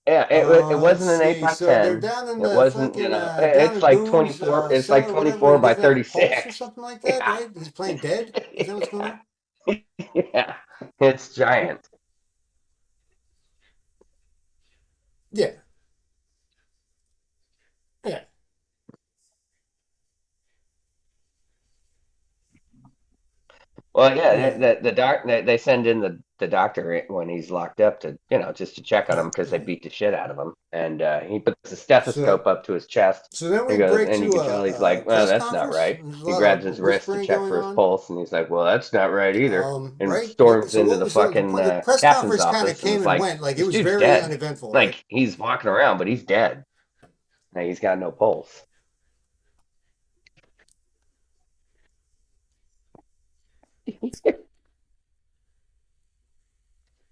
It wasn't an 8x10. So they're down in it wasn't, it's like 24. It's like 24 by 36 or something like that, right? He's playing dead. Is that what's going on? Yeah, it's giant. Yeah. Well, the they send in the doctor when he's locked up to, just to check on him because they beat the shit out of him. And he puts a stethoscope up to his chest. So then we He goes, break and you to can tell he's a like, well, press that's not conference. right. There's a He lot grabs of his wrist to whispering check going for his on. pulse, and he's like, well, that's not right either. And Right? storms So into what the was the fucking press captain's conference kind office. of came and and it's went. Like it this was dude's very dead. uneventful. Like right? he's walking around, but he's dead. Like, he's got no pulse.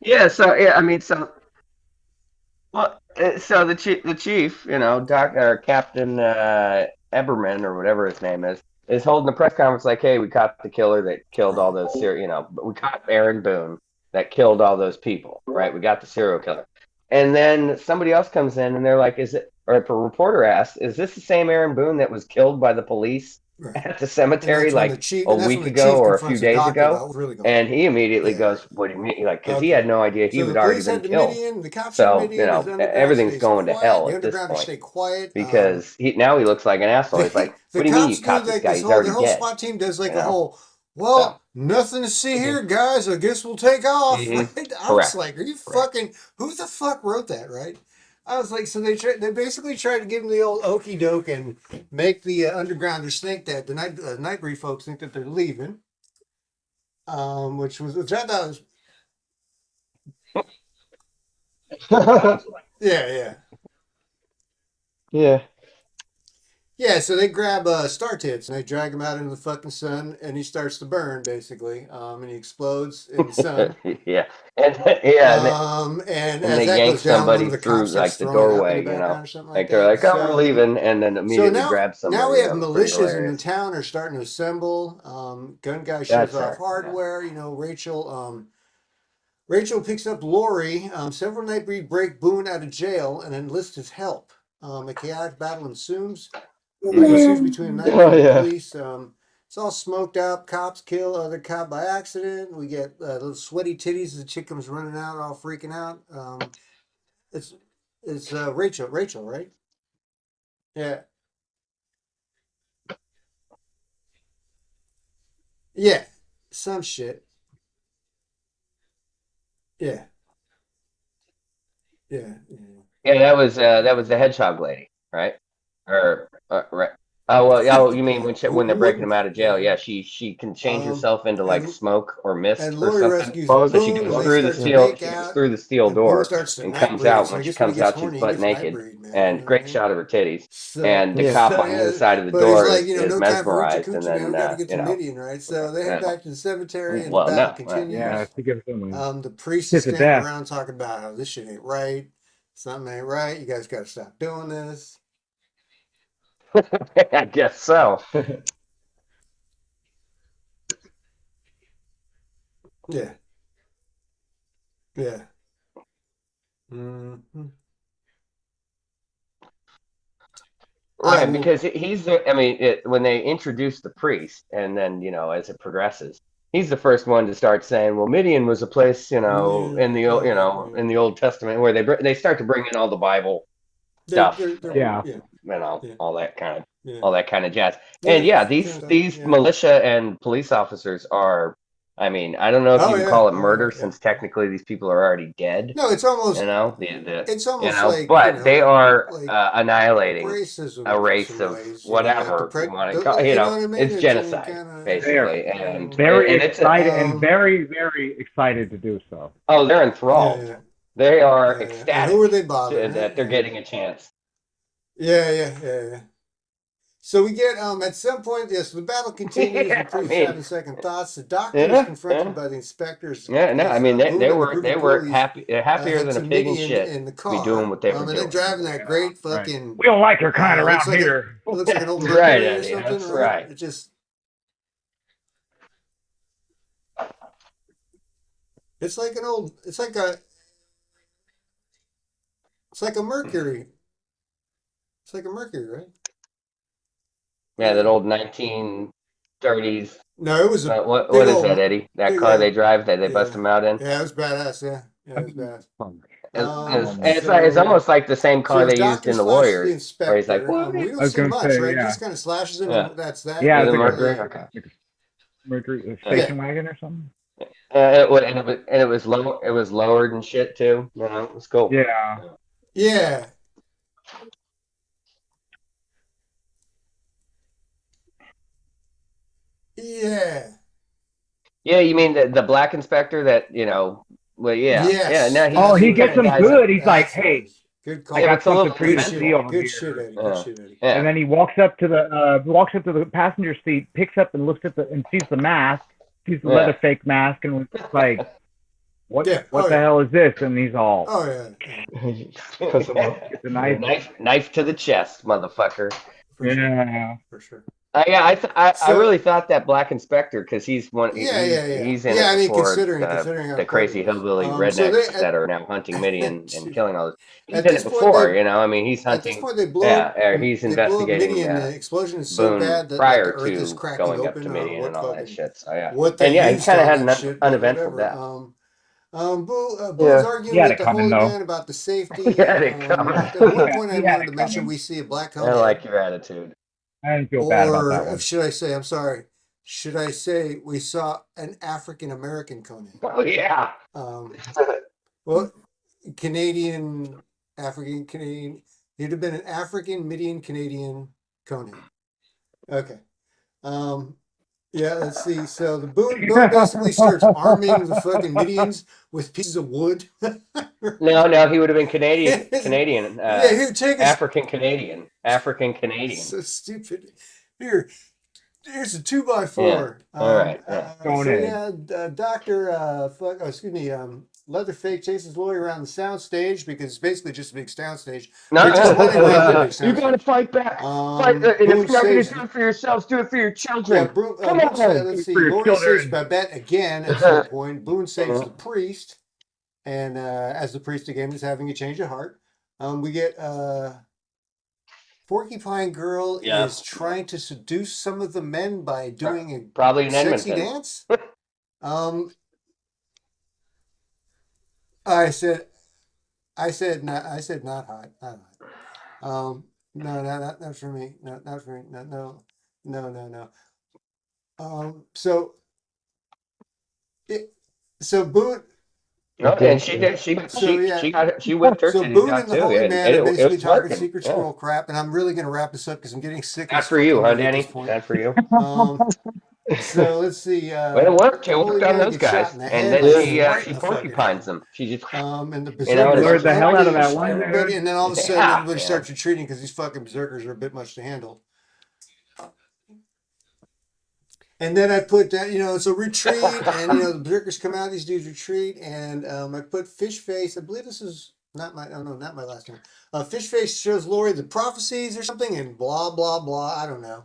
Yeah. So yeah, I mean, well, so the chief, Doc or Captain Eberman or whatever his name is holding a press conference like, "Hey, we caught the killer that killed all those we caught Aaron Boone that killed all those people, right? We got the serial killer." And then somebody else comes in and they're like, "Is it?" Or if a reporter asks, "Is this the same Aaron Boone that was killed by the police at the cemetery like a week ago or a few days ago?" And he immediately goes, "What do you mean?" Like, because he had no idea he So had the already police been had the killed. Midian, the cops So, had the Midian, the underground everything's stays going to quiet, hell the at this underground point stay quiet. because now he looks like an asshole. He's like, The "What do you mean you cops do caught this like guy? this He's whole already their whole dead." SWAT team does like You a know? whole nothing to see here, guys. I guess we'll take off. Mhm. Right? I was Correct. like, are you Correct. fucking who the fuck wrote that, right? I was like, so they basically tried to give him the old okey doke and make the undergrounders think that the Nightbreed folks think that they're leaving, which I thought was yeah. Yeah. Yeah, so they grab Star Tits and they drag him out into the fucking sun, and he starts to burn basically, and he explodes in the sun. Yeah, and yeah, And and as they that yank goes down, one somebody of the through cops starts like the throwing up in the doorway. background or something like Like they're that. like, "Oh, we're leaving," and then immediately grab Now somebody. we have That was pretty militias in the hilarious. town are starting to assemble. Gun guy shows That's off right. Yeah. hardware. Rachel picks up Lori. Several Nightbreed break Boone out of jail and enlist his help. A chaotic battle ensues. Between Nightbreed Oh, and yeah. police. It's all smoked up. Cops kill other cop by accident. We get little sweaty titties as the chick comes running out, all freaking out. It's Rachel, right? Yeah. Yeah. Some shit. Yeah. Yeah. Yeah, that was the hedgehog lady, right? Or right. Oh well, yeah. You mean when they're breaking him out of jail? Yeah, she can change herself into like and- smoke or mist And or Lori something. rescues Oh, So she Boone, goes and through they the start to steel. make She goes out. through the steel And Boone door starts to and comes Nightbreed, out. so I When she guess when he comes gets out, she's horny, he butt gets naked Nightbreed, man. and You know great what I mean? shot of her titties. So, And the Yeah. cop on the other side of the but he's door like, is no time for mesmerized, hoochie and coochie, man. We got to then get to Midian, right? So they head back to the cemetery, and the well, battle no, continues. Yeah, to give them The priest kiss is of standing death. around talking about how this shit ain't right. Something ain't right. You guys got to stop doing this. I guess so. Yeah. Yeah. Mm-hmm. Right, because he's the. I mean, when they introduce the priest, and then as it progresses, he's the first one to start saying, "Well, Midian was a place, in the in the Old Testament where they start to bring in all the Bible stuff, Yeah. all that kind of Yeah. all that kind of jazz." Yeah, And yeah, kind of, these yeah. militia and police officers are. I mean, I don't know if Oh, you can yeah. call it Oh, murder yeah. since technically these people are already dead. No, it's almost It's almost like but they are like annihilating racism a in race some of ways, whatever you want to call. you know what I mean? It's It's genocide kinda, basically, and Very it's excited and very, very excited to do so. oh, they're enthralled. Yeah. They are And ecstatic who are they bothering? that they're getting a chance. Yeah. So we get at some point, yes, the battle continues. Yeah, The priest I mean- having second thoughts. The doctor is confronted by the inspectors. Yeah, no, I mean Boone they and a were group they of were police, happier head than a to pig in Midian shit in the to car. be doing what they were And doing. they're driving that great Right. fucking. We don't like her kind around looks like here. It looks like an old That's Mercury right, or Eddie, something, that's right? right. It just. It's like an old. It's like a Mercury. It's like a Mercury, right? Yeah, that old 1930s. No, it was a What big is old- that, Eddie? That big car old- they drive that they bust yeah. them out in? Yeah, it was badass. Yeah, it was badass. It's almost like the same car they used in the Warriors. Where he's like, "What?" We I don't was see gonna much, say, right? He yeah. just kind of slashes him, Yeah. and that's that. Yeah, the it's like Mercury. a Okay. Mercury station wagon or something. it was low. It was lowered and shit too. You know, it was cool. Yeah. Yeah. Yeah. Yeah, you mean the black inspector that Well, yeah, Yes. No, Oh, he gets him good. He's like, That's what it hey, is. Good call. I got it's a little something for you to mental. see over Good here. shit, Eddie. Good shit, Eddie. Yeah. And then he walks up to the passenger seat, picks up and looks at and sees the mask, sees the leather fake mask, and was like, "What? Yeah. What the hell is this?" And he's all, Oh yeah. "It's a knife." Knife to the chest, motherfucker. Yeah. For sure. I really thought that black inspector because he's one. Yeah. He's in Yeah, I it mean, for considering how the crazy credible. hillbilly So rednecks they- that are now hunting Midian and killing all this. He's At in this it point, before, they- I mean, he's At this hunting. point, they blow. Yeah, he's they blow up investigating. Midian. The explosion is so Boone bad that prior like, the earth is to cracking going up open. to I don't know Midian what and all that fucking- shit. So yeah, What they and yeah, he used kind of on had an that shit, but uneventful whatever. death. Boone's arguing had with it the coming, holy though. man about the safety. He had it coming. At one point, I He had wanted it to mention coming. we see a black I helmet. like your attitude. I didn't feel bad about that Or one. should I say? I'm sorry. Should I say we saw an African American Conan? Oh yeah. Well, Canadian, African Canadian. He'd have been an African Midian Canadian Conan. Okay. Yeah, let's see. So the Boone basically starts arming the fucking Midians with pieces of wood. No, he would have been Canadian. Canadian. Yeah, he would take his African Canadian. African Canadian. so stupid. Here's a 2x4. Yeah. All right. Yeah. Going So in. yeah, Doctor, Leatherfake chases Lori around the sound stage because it's basically just a big sound stage. No, They're just running around the big you sound gotta stage. fight back. Fight, and Boone if you're not gonna saves- do it for yourselves, do it for your children. Yeah, Boone, Come Boone on. let's see. For your Lori children. saves Babette again at some point. Boone saves the priest, and as the priest again is having a change of heart, we get Porcupine Girl Yeah. is trying to seduce some of the men by doing a Probably in sexy Edmonton. dance. I said not hot, not hot. No, not for me. No, not for me. No. So Boone. No, and she did. She whipped her So titties Boone out and the too, Holy and Man it are basically was talking working. secret Yeah. scroll crap, and I'm really gonna wrap this up because I'm getting sick. Not as for you, fucking huh, at Danny? this point. Not for you. So let's see. But it worked. It Holy worked on Man those gets shot guys, in the and head, then like, she right in the porcupines them. She just and the You know, berserkers Lured the hell out of that one everybody, dude. and then all of a sudden Yeah, everybody man. starts retreating because these fucking berserkers are a bit much to handle. And then I put that, so retreat, and the berserkers come out, these dudes retreat, and I put Fish Face. I believe this is not my last one. Fish Face shows Lori the prophecies or something, and blah blah blah. I don't know.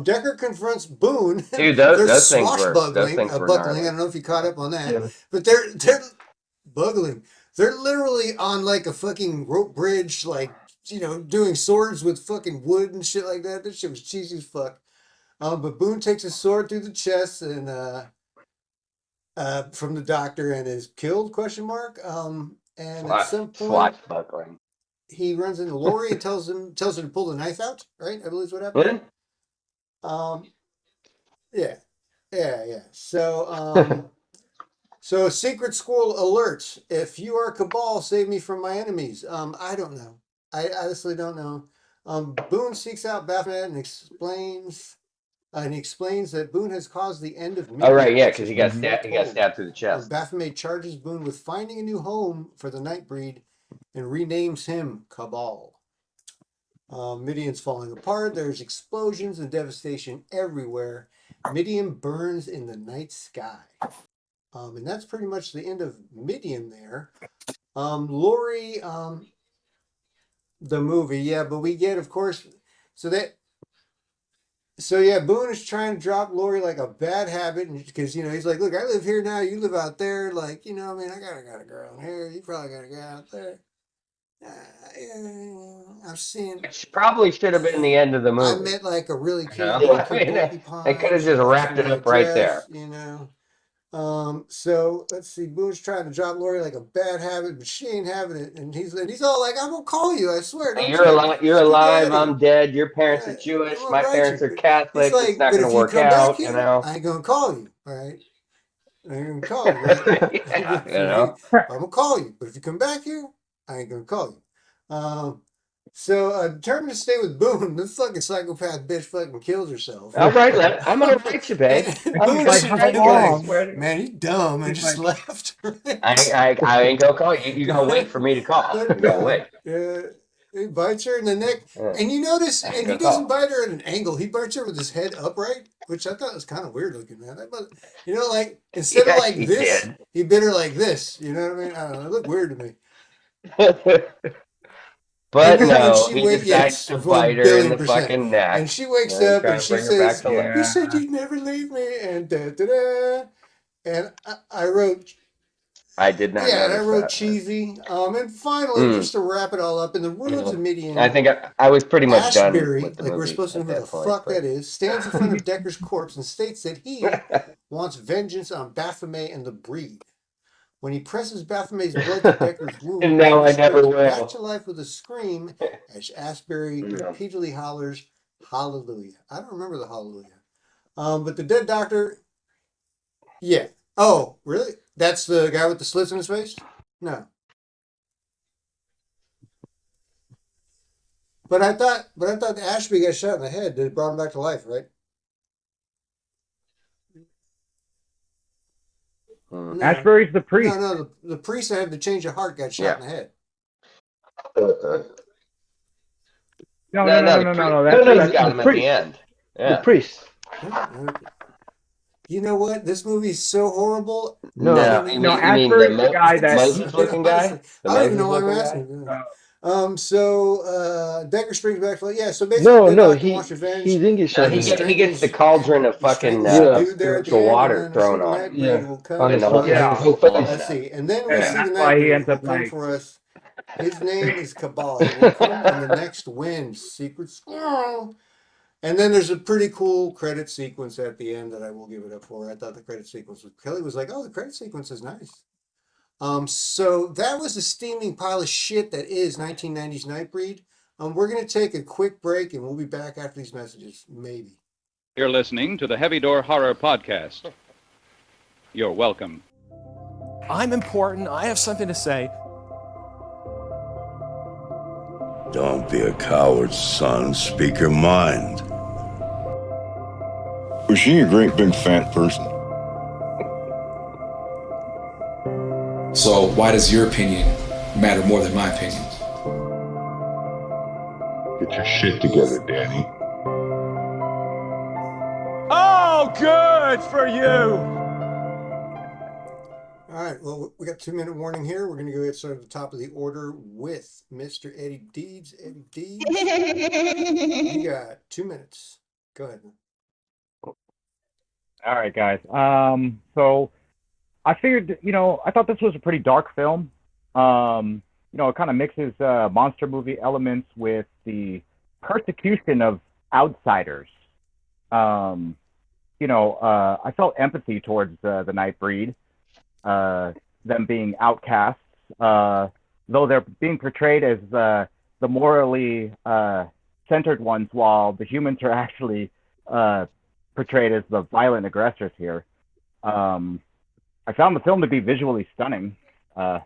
Decker confronts Boone. Dude, They're those things were swashbuckling. buckling. Buckling. I don't know if you caught up on that, Yeah. but they're buggling. They're literally on like a fucking rope bridge, like doing swords with fucking wood and shit like that. That shit was cheesy as fuck. But Boone takes a sword through the chest and from the doctor and is killed? ? And at some point Swashbuckling. he runs into Lori and tells her to pull the knife out. Right? I believe is what happened. Yeah. So secret school alert. If you are Cabal, save me from my enemies. I don't know. I honestly don't know. Boone seeks out Baphomet and explains that Boone has caused the end of Oh right, Midnight, yeah, which because has he got been stabbed. He got foretold. stabbed through the chest. Baphomet charges Boone with finding a new home for the Nightbreed and renames him Cabal. Midian's falling apart. There's explosions and devastation everywhere. Midian burns in the night sky. And that's pretty much the end of Midian there. Lori, the movie, yeah, but we get, of course, Boone is trying to drop Lori like a bad habit, because he's like, look, I live here now, you live out there, like, I got a girl in here, you probably got a guy out there. I've seen. Which probably should have been the end of the I movie. met like a really cute, Yeah. porcupine. They could have just wrapped it up right there. So let's see. Boone's trying to drop Lori like a bad habit, but she ain't having it. And he's all like, "I'm gonna call you. I swear." don't You're you? alive. You're Keep alive. ready." I'm dead. Your parents are Jewish. Well, My right, parents are He's Catholic. like, It's not "But going if to you work come back out. here, You know. I ain't gonna call you. All right. I ain't gonna call you, right? Yeah, you know. I'm gonna call you, but if you come back here, I ain't gonna call you. So determined to stay with Boone, this fucking psychopath bitch fucking kills herself. All right, I'm gonna write you, babe. And I'm Boone like, should how have been long? like, man, he's dumb, and He's just like- left. I ain't gonna call you. You gotta wait for me to call. But You gotta wait. he bites her in the neck, Yeah. and you notice, and he Good doesn't call. bite her at an angle. He bites her with his head upright, which I thought was kind of weird looking, man. You know, like instead Yeah, of like he this, did. he bit her like this. You know what I mean? I don't know. It looked weird to me. But And no, she he wait- decides yes, to bite her in the 1,000,000,000%. fucking neck. And she wakes and up try and to she bring her back says, to life. "You said you'd never leave me," and da da da. And I wrote. I did not. Yeah, and I notice wrote that. cheesy. And finally, just to wrap it all up, in the ruins of Midian, I think I was pretty much done Ashbury, with the like we're movie supposed to know at who the that point. fuck but- that is, stands in front of Decker's corpse and states that he wants vengeance on Baphomet and the breed. When he presses Baphomet's blood to Decker's wound, And now he I never springs will. back to life with a scream as Ashbury Yeah. repeatedly hollers, "Hallelujah!" I don't remember the hallelujah. But the dead doctor, yeah. Oh, really? That's the guy with the slits in his face? No. But I thought Ashby got shot in the head. They brought him back to life, right? Mm. No. Ashbury's the priest. No, the priest that had to change of heart got shot Yeah. in the head. No. The That's priest got him the at the priest. end. The Yeah. priest. You know what? This movie's so horrible. No. No, you you No, mean, you mean Ashbury's the the guy that- Moses looking guy? Honestly, The I don't even know why Moses I'm looking asking. Uh, So Decker springs back to life. Yeah, so basically, No, the no, doctor wants he revenge. didn't get No, shot. he, in the get, he gets the cauldron of He fucking strangles the Yeah. dude there at the spiritual end, water and then we see thrown the on him. Nightbreed Yeah. will come. On And his the whole, whole, Yeah. his whole all of Let's face. that. see. And then we And see the that's why he Nightbreed ends will up come like- for us. His name is Cabal. He will come in the next wind. Secret squirrel. And then there's a pretty cool credit sequence at the end that I will give it up for. I thought the credit sequence was, Kelly was like, "Oh, the credit sequence is nice." So that was a steaming pile of shit that is 1990s Nightbreed. We're gonna take a quick break and we'll be back after these messages, maybe. You're listening to the Heavy Door Horror Podcast. You're welcome. I'm important. I have something to say. Don't be a coward, son. Speak your mind. Was she a great big fat person? So why does your opinion matter more than my opinion? Get your shit together, Danny. Oh, good for you! All right, well, we got 2-minute warning here. We're gonna go get started at the top of the order with Mr. Eddie Deeds. Eddie Deeds, you got 2 minutes. Go ahead. All right, guys. So I figured, I thought this was a pretty dark film. It kind of mixes monster movie elements with the persecution of outsiders. I felt empathy towards the Nightbreed, them being outcasts, though they're being portrayed as the morally centered ones, while the humans are actually portrayed as the violent aggressors here. I found the film to be visually stunning. I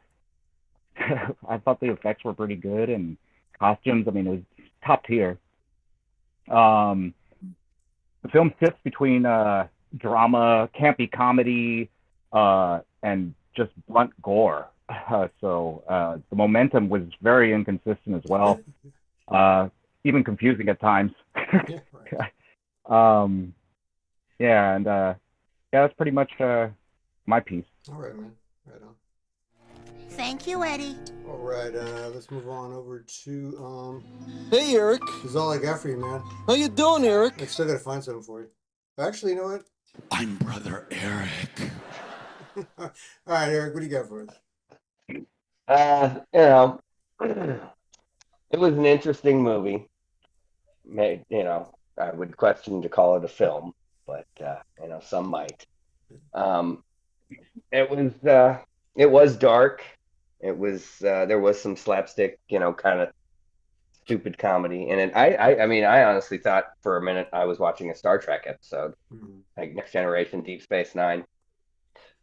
thought the effects were pretty good, and costumes, it was top tier. The film sits between drama, campy comedy, and just blunt gore. So the momentum was very inconsistent as well, even confusing at times. That's pretty much my piece. All right, man. Right on. Thank you, Eddie. All right, let's move on over to Hey, Eric. this is all I got for you, man. How you doing, Eric? I still gotta find something for you. Actually, you know what? I'm Brother Eric. All right, Eric, what do you got for us? It was an interesting movie. I would question to call it a film, but some might. It was dark. It was there was some slapstick, kind of stupid comedy in it. I honestly thought for a minute I was watching a Star Trek episode, like Next Generation, Deep Space Nine.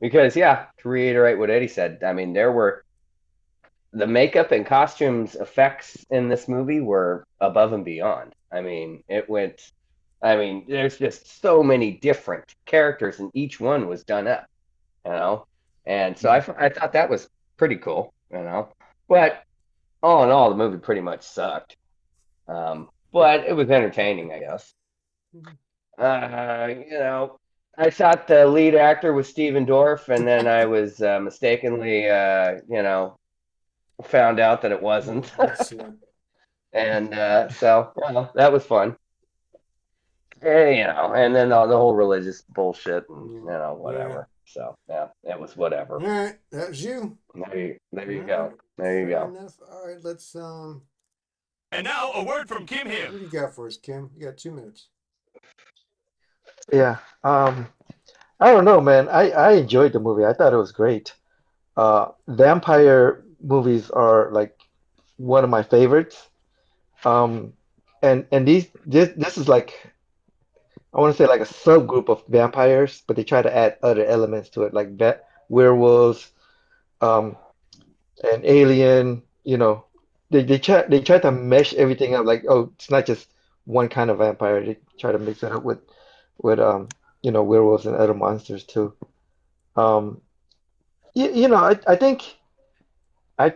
Because yeah, to reiterate what Eddie said, I mean, the makeup and costumes effects in this movie were above and beyond. I mean, there's just so many different characters, and each one was done up, you know. And so I thought that was pretty cool, you know. But all in all, the movie pretty much sucked. But it was entertaining, I guess. You know, I thought the lead actor was Steven Dorff, and then I was mistakenly, found out that it wasn't. And so, well, that was fun. And then the whole religious bullshit and, whatever. So, yeah, it was whatever. All right, that was you. There you go. There you go. Enough. All right, let's And now a word from Kim here. What do you got for us, Kim? You got 2 minutes. Yeah. I don't know, man. I enjoyed the movie. I thought it was great. Vampire movies are like one of my favorites. And this is like, I want to say like a subgroup of vampires, but they try to add other elements to it, like werewolves, and alien. They try to mesh everything up. Like, oh, it's not just one kind of vampire. They try to mix it up with werewolves and other monsters too. I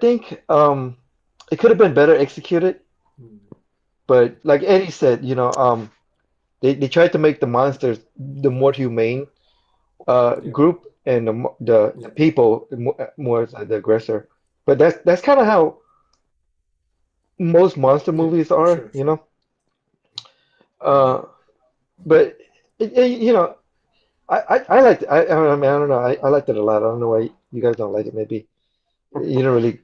think it could have been better executed, but like Eddie said, they tried to make the monsters the more humane group, and the people more as the aggressor. But that's kind of how most monster movies are, But I liked it. I mean, I don't know. I liked it a lot. I don't know why you guys don't like it. Maybe you don't really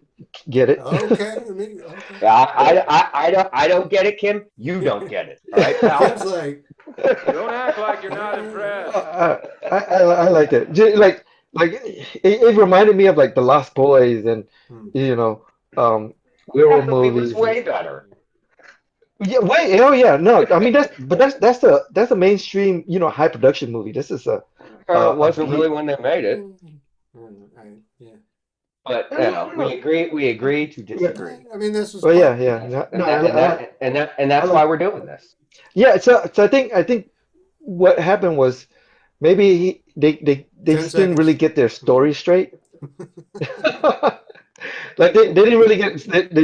get it. Okay. Yeah, I don't get it, Kim. You don't get it. All right, pal? Kim's like, Don't act like you're not impressed. I liked it. It reminded me of like the Lost Boys and werewolf That movie movies. was way better. Yeah, wait. Oh yeah, no. I mean that's a mainstream high production movie. This is a It wasn't really when they made it. yeah. But we agree to disagree. I mean, this was. Well, yeah. And that's why we're doing this. Yeah, so I think what happened was maybe they just didn't really get their story straight. Like they didn't really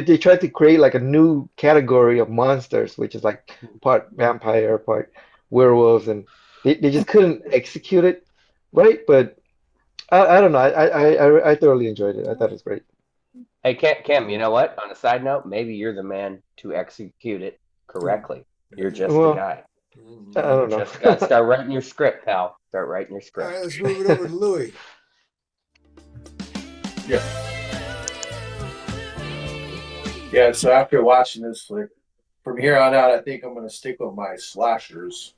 they tried to create like a new category of monsters, which is like part vampire, part werewolves, and they just couldn't execute it right. But I don't know. I thoroughly enjoyed it. I thought it was great. Hey, Kim, you know what? On a side note, maybe you're the man to execute it correctly. You're just the guy. I don't know. Just got to start writing your script, pal. Start writing your All script. right, let's move it over to Louis. Yeah, so after watching this flick, from here on out, I think I'm going to stick with my slashers.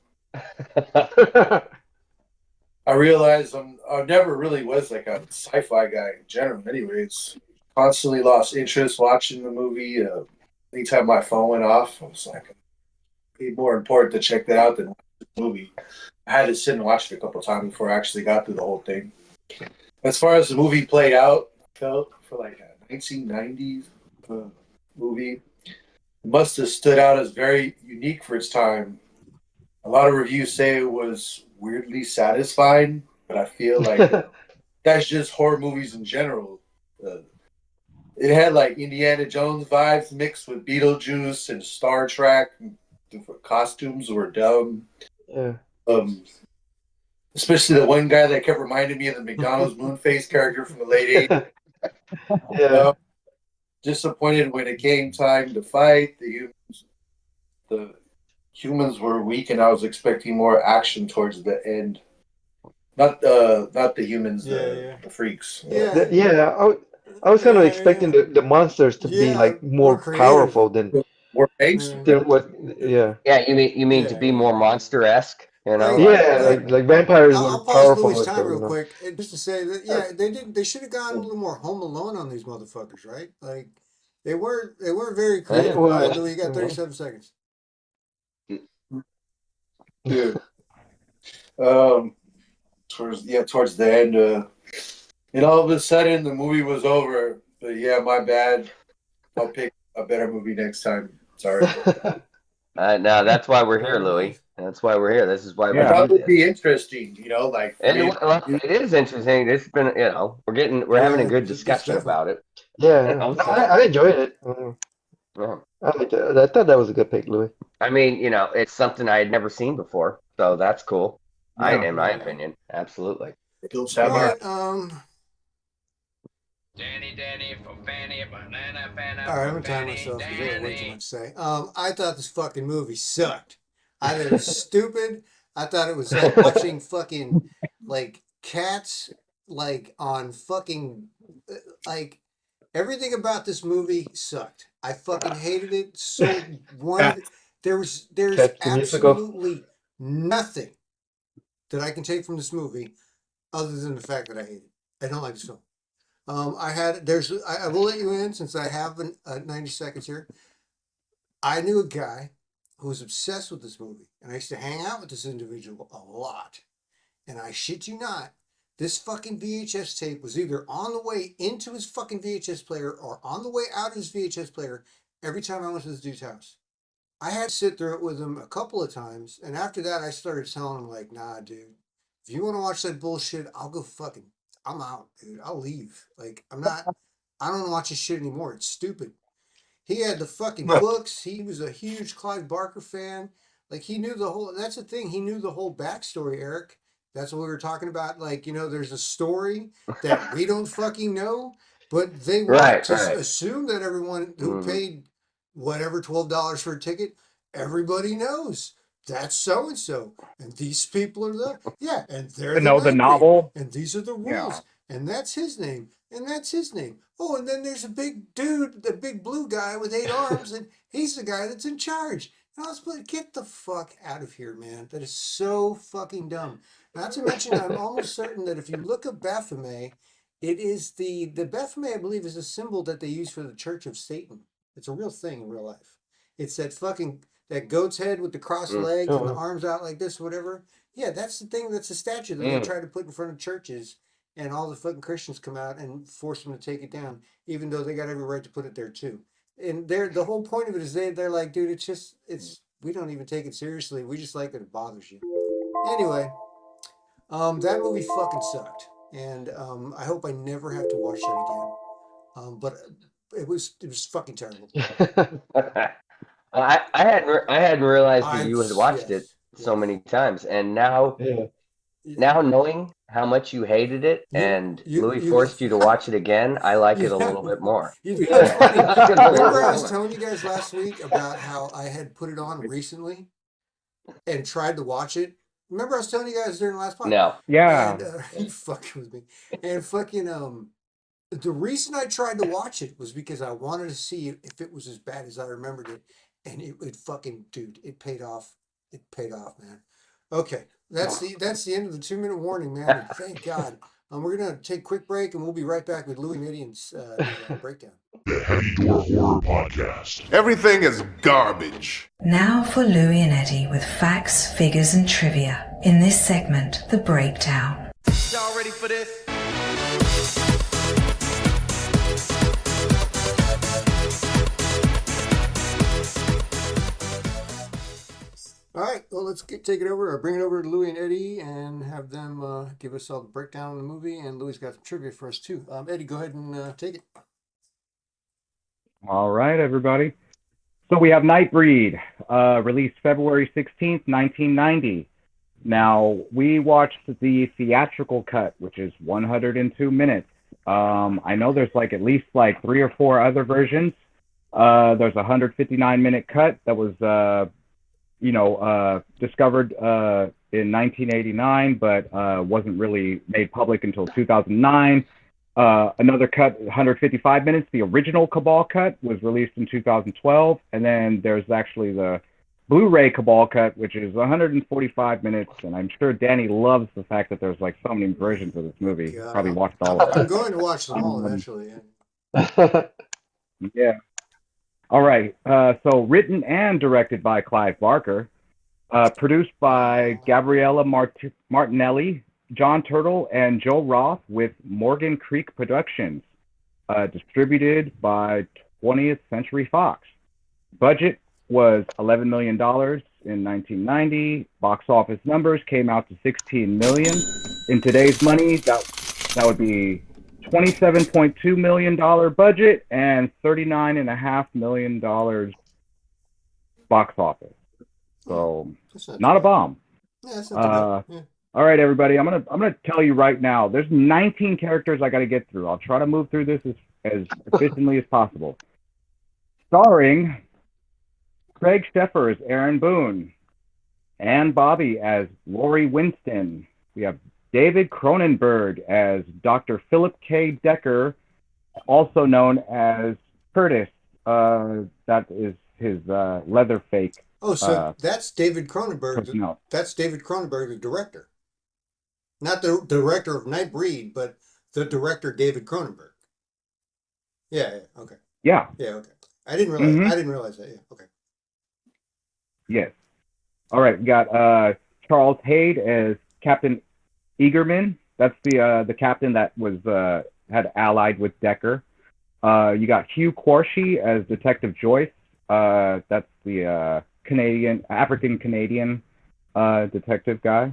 I realized I never really was like a sci-fi guy in general. Anyways, constantly lost interest watching the movie. Anytime my phone went off, I was like, it'd be more important to check that out than watch the movie. I had to sit and watch it a couple of times before I actually got through the whole thing. As far as the movie played out, I felt for like a 1990s movie, it must have stood out as very unique for its time. A lot of reviews say it was weirdly satisfying, but I feel like that's just horror movies in general. It had like Indiana Jones vibes mixed with Beetlejuice and Star Trek. The costumes were dumb. Yeah. Especially the one guy that kept reminding me of the McDonald's Moonface character from the late 80s. Yeah. Disappointed when it came time to fight. The humans were weak, and I was expecting more action towards the end. Not the humans, the freaks. I was kind of expecting the monsters to be like more powerful than more banks. what. Yeah. Yeah, you mean to be more monster-esque? Yeah, like vampires I'll were pause powerful. Louis' time real quick, just to say that they should have gone a little more Home Alone on these motherfuckers, right? Like they weren't very creative. Louis, you got 37 seconds. Yeah. Towards the end, And all of a sudden, the movie was over. But yeah, my bad. I'll pick a better movie next time. Sorry. No, that's why we're here, Louis. That's why we're here. This is why I thought it would be interesting, like. And it is interesting. It's been, we're having a good discussion about it. Yeah, I enjoyed it. I liked it. I thought that was a good pick, Louis. I mean, it's something I had never seen before, so that's cool. In my opinion, absolutely. All right, all right, I'm gonna time myself because I got way too much to say. I thought this fucking movie sucked. I thought it was stupid. I thought it was like watching fucking like cats like on fucking like everything about this movie sucked. I fucking hated it. So there's absolutely nothing that I can take from this movie other than the fact that I hate it. I don't like this film. I will let you in since I have 90 seconds here. I knew a guy who was obsessed with this movie, and I used to hang out with this individual a lot. And I shit you not, this fucking VHS tape was either on the way into his fucking VHS player or on the way out of his VHS player every time I went to this dude's house. I had to sit through it with him a couple of times, and after that I started telling him like, nah, dude, if you want to watch that bullshit, I'm out, dude. I'll leave. Like, I don't want to watch this shit anymore. It's stupid. He had the fucking books. He was a huge Clive Barker fan. Like, he knew that's the thing. He knew the whole backstory, Eric. That's what we were talking about. Like, there's a story that we don't fucking know, but they want to assume that everyone who paid whatever, $12 for a ticket, everybody knows. That's so and so, and these people are and they're the novel, and these are the rules, and that's his name, and that's his name. Oh, and then there's a big dude, the big blue guy with 8 arms, and he's the guy that's in charge. And I was like, get the fuck out of here, man. That is so fucking dumb. Not to mention, I'm almost certain that if you look at Baphomet, it is the Baphomet, I believe, is a symbol that they use for the Church of Satan. It's a real thing in real life. It's that goat's head with the crossed legs and the arms out like this, whatever. Yeah, that's the thing. That's a statue that they try to put in front of churches, and all the fucking Christians come out and force them to take it down, even though they got every right to put it there too. And the whole point of it is they're like, dude, we don't even take it seriously. We just like that it bothers you. Anyway, that movie fucking sucked, and I hope I never have to watch that again. But it was fucking terrible. I hadn't realized that you had watched it so many times, and now knowing how much you hated it and Louis forced you to watch it again, I like it a little bit more. Remember I was telling you guys last week about how I had put it on recently and tried to watch it? Remember I was telling you guys during the last podcast? No. Yeah. And you fucking with me. And fucking the reason I tried to watch it was because I wanted to see if it was as bad as I remembered it. And it fucking, dude, it paid off. It paid off, man. Okay, that's the end of the 2-minute warning, man. And thank God. We're gonna take a quick break, and we'll be right back with Louis and Eddie and breakdown. The Heavy Door Horror Podcast. Everything is garbage. Now for Louis and Eddie with facts, figures, and trivia. In this segment, The Breakdown. Y'all ready for this? All right, well, let's take it over, or bring it over to Louis and Eddie and have them give us all the breakdown of the movie. And Louis got some trivia for us, too. Eddie, go ahead and take it. All right, everybody. So we have Nightbreed, released February 16th, 1990. Now, we watched the theatrical cut, which is 102 minutes. I know there's at least 3 or 4 other versions. There's a 159-minute cut that was discovered in 1989, but wasn't really made public until 2009. Another cut, 155 minutes, the original Cabal cut, was released in 2012. And then there's actually the Blu-ray Cabal cut, which is 145 minutes. And I'm sure Danny loves the fact that there's so many versions of this movie. God. Probably watched all of them. I'm going to watch them all eventually. Yeah. All right. So written and directed by Clive Barker, produced by Gabriella Martinelli, John Turtle and Joe Roth with Morgan Creek Productions, distributed by 20th Century Fox. Budget was $11 million in 1990. Box office numbers came out to $16 million. In today's money, that would be $27.2 million budget and $39.5 million box office. So not a bomb. Yeah, that's not too bad. Yeah. All right, everybody. I'm gonna tell you right now. There's 19 characters I got to get through. I'll try to move through this as efficiently as possible. Starring Craig Sheffer as Aaron Boone, Ann Bobby as Lori Winston. We have David Cronenberg as Dr. Philip K. Decker, also known as Curtis. That is his leather fake. Oh, so that's David Cronenberg. No. That's David Cronenberg, the director. Not the director of Nightbreed, but the director David Cronenberg. Yeah. Okay. Yeah. Yeah. Okay. I didn't realize. Mhm. I didn't realize that. Yeah. Okay. Yes. All right. We got Charles Hayde as Captain Eagerman. That's the captain that was had allied with Decker. You got Hugh Quarshie as Detective Joyce. That's the African Canadian detective guy.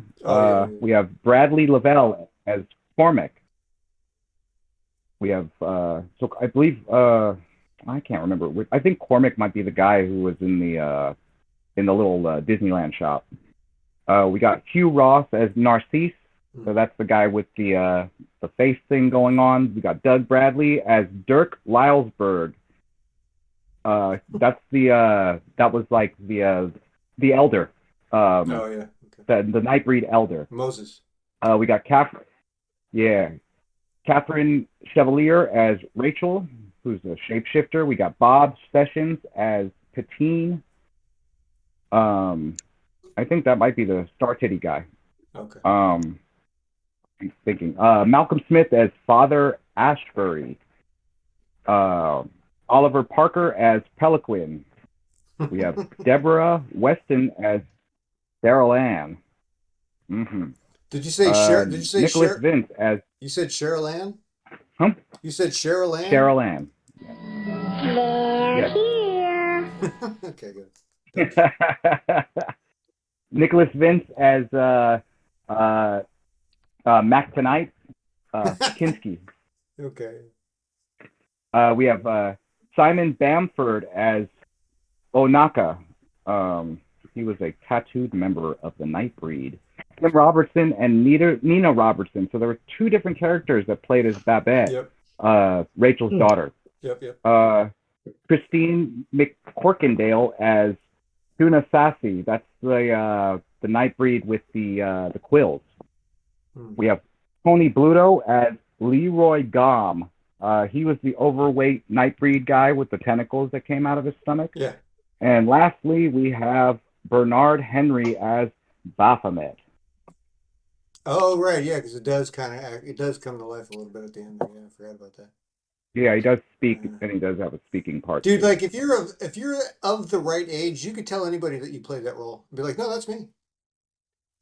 We have Bradley Lavelle as Cormac. We have so I believe I can't remember. I think Cormac might be the guy who was in the little Disneyland shop. We got Hugh Ross as Narcisse. So that's the guy with the face thing going on. We got Doug Bradley as Dirk Lylesburg. That's that was like the elder. Oh yeah. Okay. The Nightbreed elder. Moses. We got Catherine Chevalier as Rachel, who's a shapeshifter. We got Bob Sessions as Patine. I think that might be the Star Titty guy. Okay. I'm thinking. Malcolm Smith as Father Ashbury. Oliver Parker as Peliquin. We have Deborah Weston as Daryl Ann. Mm-hmm. Did you say Did you say Nicholas Vince as? You said Cheryl Ann? Huh? You said Cheryl Ann? Cheryl Ann. They're here. Okay, good. Nicholas Vince as Mac Tonight. Kinski. Okay. We have Simon Bamford as Onaka. He was a tattooed member of the Nightbreed. Tim Robertson and Nina Robertson. So there were two different characters that played as Babette, Rachel's daughter. Yep. Christine McCorkindale as Tuna Sassy. That's the Nightbreed with the quills. We have Tony Bluto as Leroy Gom. He was the overweight Nightbreed guy with the tentacles that came out of his stomach. Yeah. And lastly, we have Bernard Henry as Baphomet. Oh right, yeah, because it does come to life a little bit at the end. Yeah, I forgot about that. Yeah, he does speak, and he does have a speaking part. Dude, like if you're of the right age, you could tell anybody that you played that role and be like, no, that's me.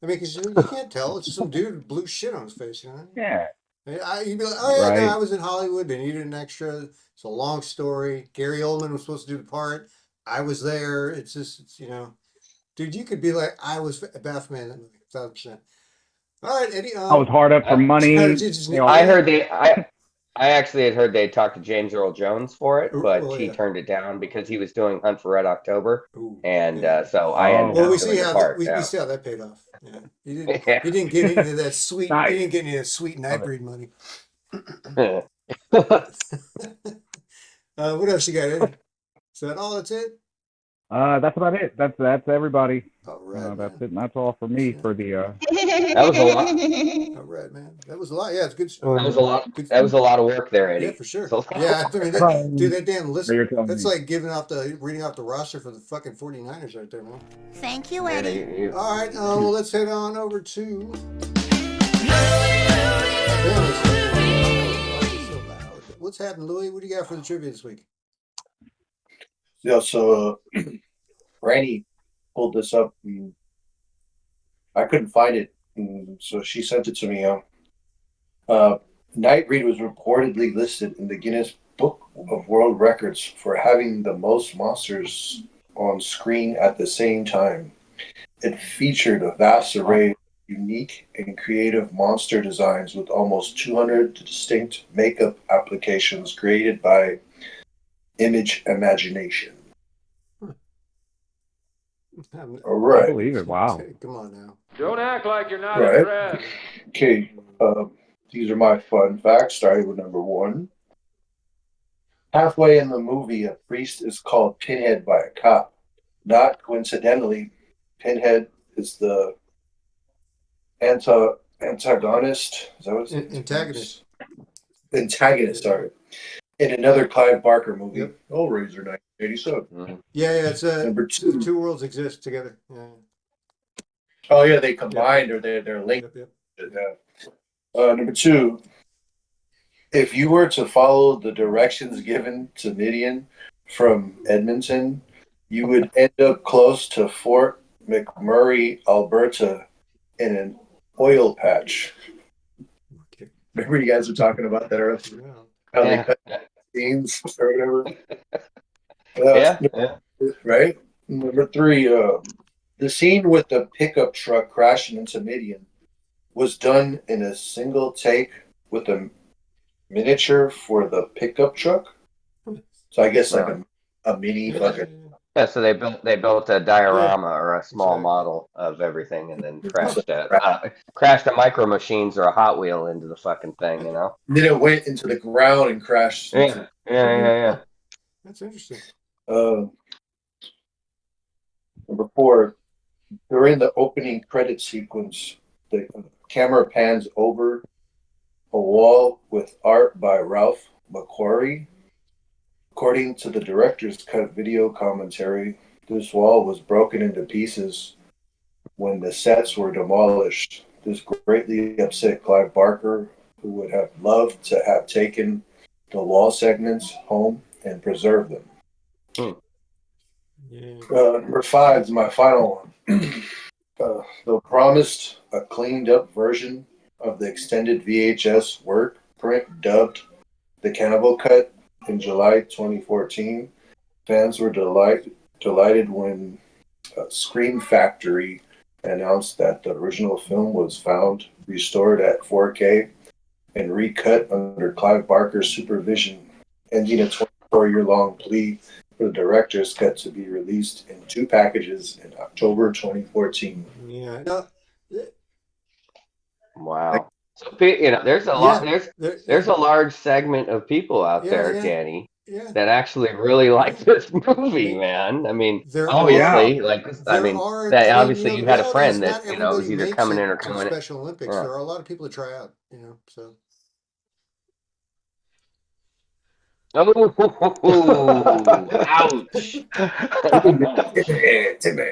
I mean, because you can't tell. It's just some dude with blue shit on his face, you know? Yeah. You'd be like, oh yeah, Right. no, I was in Hollywood. They needed an extra. It's a long story. Gary Oldman was supposed to do the part. I was there. It's just, dude, you could be like, I was Baphomet in that movie, 1,000%. All right, Eddie. I was hard up for money. I actually had heard they talked to James Earl Jones for it, but well, he yeah. turned it down because he was doing Hunt for Red October, and yeah. so I ended Well, up we doing see the how part. we see how that paid off. Yeah, he didn't get into that sweet. Nice. He didn't get into that sweet Nightbreed money. What else you got, Eddie? Is that all? That's it? That's about it. That's everybody. All right, that's it. And that's all for me for the. That was a lot. All right, man. That was a lot. Yeah, it's good. That was a lot. That was a lot of work there, Eddie. Yeah, for sure. So- Yeah, I mean, dude, that damn list. You're telling That's me. like reading off the roster for the fucking 49ers right there, man. Thank you, Eddie. All right, well, let's head on over to. What's happening, Louis? What do you got for the trivia this week? Yeah, so Randy pulled this up. And I couldn't find it So she sent it to me. Nightbreed was reportedly listed in the Guinness Book of World Records for having the most monsters on screen at the same time. It featured a vast array of unique and creative monster designs with almost 200 distinct makeup applications created by Image Imagination. All right. I believe it. Wow. Come on now. Don't act like you're not Right. impressed. Okay, these are my fun facts, starting with number 1. Halfway in the movie, a priest is called Pinhead by a cop. Not coincidentally, Pinhead is the antagonist. Is that what it's Antagonist. Antagonist, sorry. In another Clive Barker movie, Hellraiser 1987. Yeah, it's Number 2. the two worlds exist together. Yeah. Oh yeah, they combined or they're linked. Yeah. Number 2. If you were to follow the directions given to Midian from Edmonton, you would end up close to Fort McMurray, Alberta, in an oil patch. Remember you guys were talking about that earlier? How they cut scenes or whatever? Right? Number 3, the scene with the pickup truck crashing into Midian was done in a single take with a miniature for the pickup truck. So I guess like a mini fucking. Yeah, so they built a diorama or a small model of everything, and then crashed a Micro Machines or a Hot Wheel into the fucking thing, you know. Then it went into the ground and crashed. Yeah. That's interesting. Number 4, during the opening credit sequence, the camera pans over a wall with art by Ralph McQuarrie. According to the director's cut video commentary, this wall was broken into pieces when the sets were demolished. This greatly upset Clive Barker, who would have loved to have taken the wall segments home and preserved them. Number 5 is my final one. They promised a cleaned up version of the extended VHS work print dubbed The Cannibal Cut in July 2014. Fans were delighted when Scream Factory announced that the original film was found restored at 4K and recut under Clive Barker's supervision, ending a 24-year-long plea for the director's cut to be released in 2 packages in October 2014. Yeah. Wow. So there's a lot. There's a large segment of people out there, Danny, that actually really like this movie, man. I mean, obviously, obviously you had a friend that was either coming in or coming in. Special Olympics. There are a lot of people that try out, so. Oh, ouch! Timmy.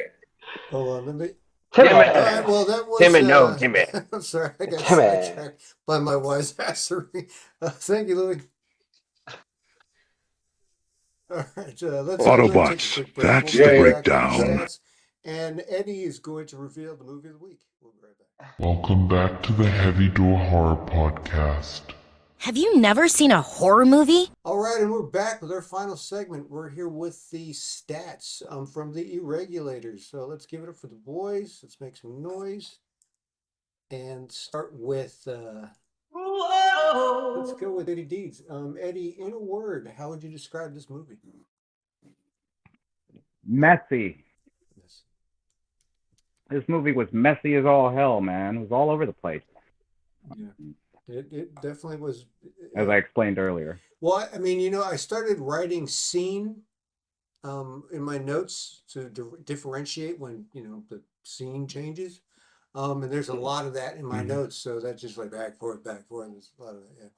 Hold on, let me. Timmy. Well, that was. Timmy, no, Timmy. I'm sorry, I got sidetracked by my wise assery. Thank you, Louis. All right, let's Autobots, that's the breakdown. And Eddie is going to reveal the movie of the week. We'll be right back. Welcome back to the Heavy Door Horror Podcast. Have you never seen a horror movie? All right, and we're back with our final segment. We're here with the stats from the Irregulators. So let's give it up for the boys. Let's make some noise. And start with, let's go with Eddie Deeds. Eddie, in a word, how would you describe this movie? Messy. This movie was messy as all hell, man. It was all over the place. Yeah. It definitely was. As I explained earlier. Well, I mean, I started writing scene in my notes to differentiate when, the scene changes. And there's a lot of that in my notes. So that's just like back, forth. There's a lot of that,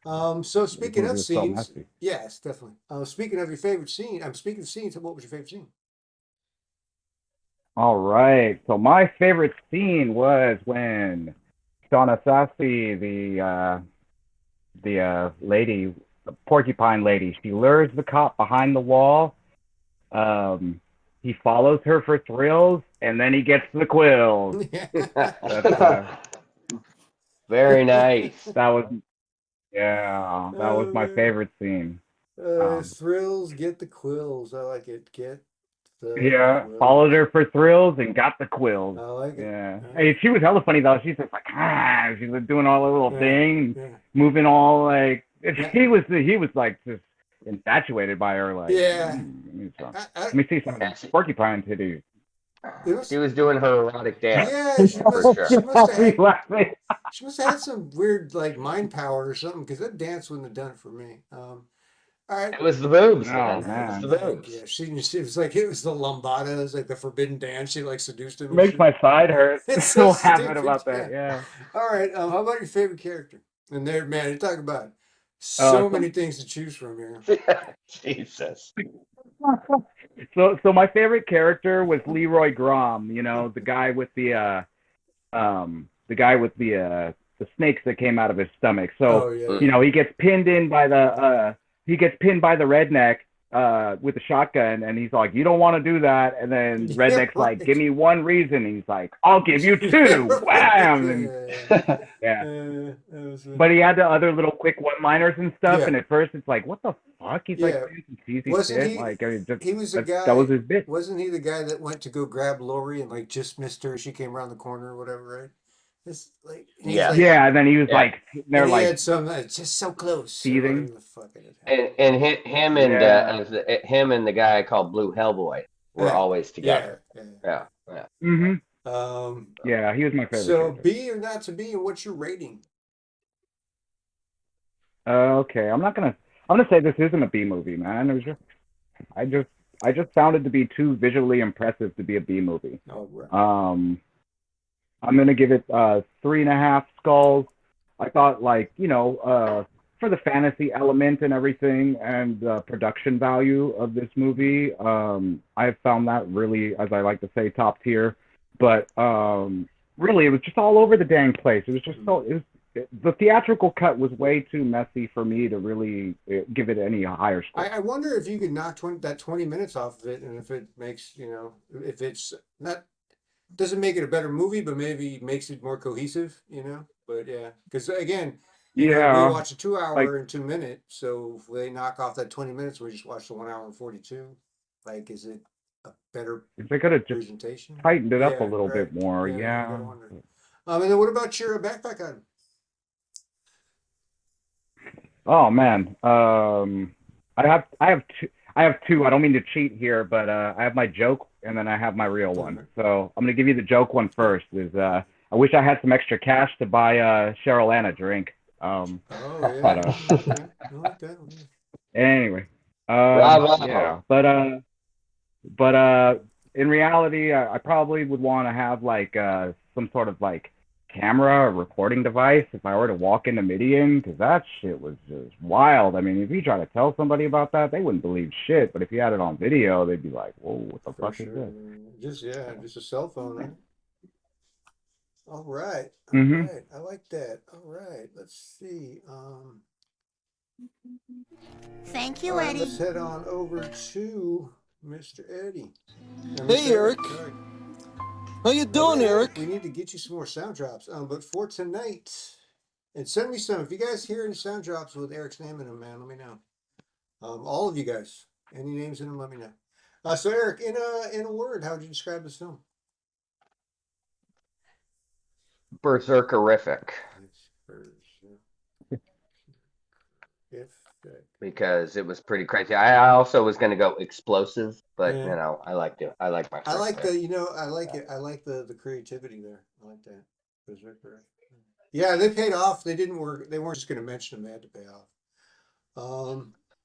yeah. So speaking of scenes, yes, definitely. Speaking of your favorite scene, I'm speaking of scenes. What was your favorite scene? All right. So my favorite scene was when Shauna Sassy, the lady, the porcupine lady, she lures the cop behind the wall, he follows her for thrills, and then he gets the quills. That's, Very nice. that was my favorite scene. Thrills, get the quills. I like it. Get the quills. Followed her for thrills and got the quills. I like it. Yeah. Hey, she was hella funny though. She's just like, she's like doing all the little thing, moving all like. He was like just infatuated by her. Like, let me see some porcupine titties. She was doing her erotic dance. Yeah, she must have had some weird like mind power or something, because that dance wouldn't have done it for me. All right. It was the boobs, man. It was the boobs. Yeah, she was like, it was the lambada. It was like the forbidden dance. She like seduced him. Makes my side hurt. It's so stupid about that. Yeah. All right. How about your favorite character? And there, man, you talk about so many things to choose from here. Jesus. So my favorite character was Leroy Grom. You know, the guy with the snakes that came out of his stomach. So you know, he gets pinned by the redneck with the shotgun, and he's like, "You don't want to do that." And then redneck's like, "Give me one reason." He's like, "I'll give you two." Wham! And, but he had the other little quick one-liners and stuff. And at first, it's like, "What the fuck?" He's like saying some cheesy shit. Like, I mean, he was the guy. That was his bit. Wasn't he the guy that went to go grab Lori and like just missed her? She came around the corner or whatever, right? It's like, and then he was like, they're he like, had some just so close. Seething. And him and the guy called Blue Hellboy were always together. Yeah. Mm-hmm. Yeah, he was my favorite. So, be or not to be, and what's your rating? Okay, I'm gonna say this isn't a B movie, man. It was I just found it to be too visually impressive to be a B movie. Oh, right. I'm gonna give it 3.5 skulls. I thought, like, you know, for the fantasy element and everything, and the production value of this movie, I found that really, as I like to say, top tier. But really, it was just all over the dang place. It was just the theatrical cut was way too messy for me to really give it any higher score. I wonder if you could knock 20 minutes off of it, and if it makes, you know, if it's not. Doesn't make it a better movie, but maybe makes it more cohesive, you know? But yeah, because again, we watch a 2 hour and 2 minute, so if they knock off that 20 minutes, we just watch the 1 hour and 42. Like, is it a better they could have just presentation? Tightened it up a little bit more, And then what about your backpack item? Oh man, I have two. I don't mean to cheat here, but I have my joke and then I have my real one. So I'm gonna give you the joke one first. I wish I had some extra cash to buy Cheryl Ann a drink. Anyway, but in reality, I probably would want to have like some sort of like camera or recording device if I were to walk into Midian, because that shit was just wild. I mean, if you try to tell somebody about that, they wouldn't believe shit. But if you had it on video, they'd be like, "Whoa, what the fuck is this?" Just a cell phone, right? All right. Mm-hmm. Right. I like that. All right. Let's see. Thank you, Eddie. Let's head on over to Mr. Eddie. Hey, Eric. How you doing, Eric? We need to get you some more sound drops. But for tonight, and send me some. If you guys hear any sound drops with Eric's name in them, man, let me know. All of you guys, any names in them, let me know. So Eric, in a word, how would you describe this film? Berserkerific. Because it was pretty crazy. I also was going to go explosive, but you know, I like my. I like it. I like the creativity there. I like that. Berserker. Yeah, they paid off. They didn't work. They weren't just going to mention them. They had to pay off.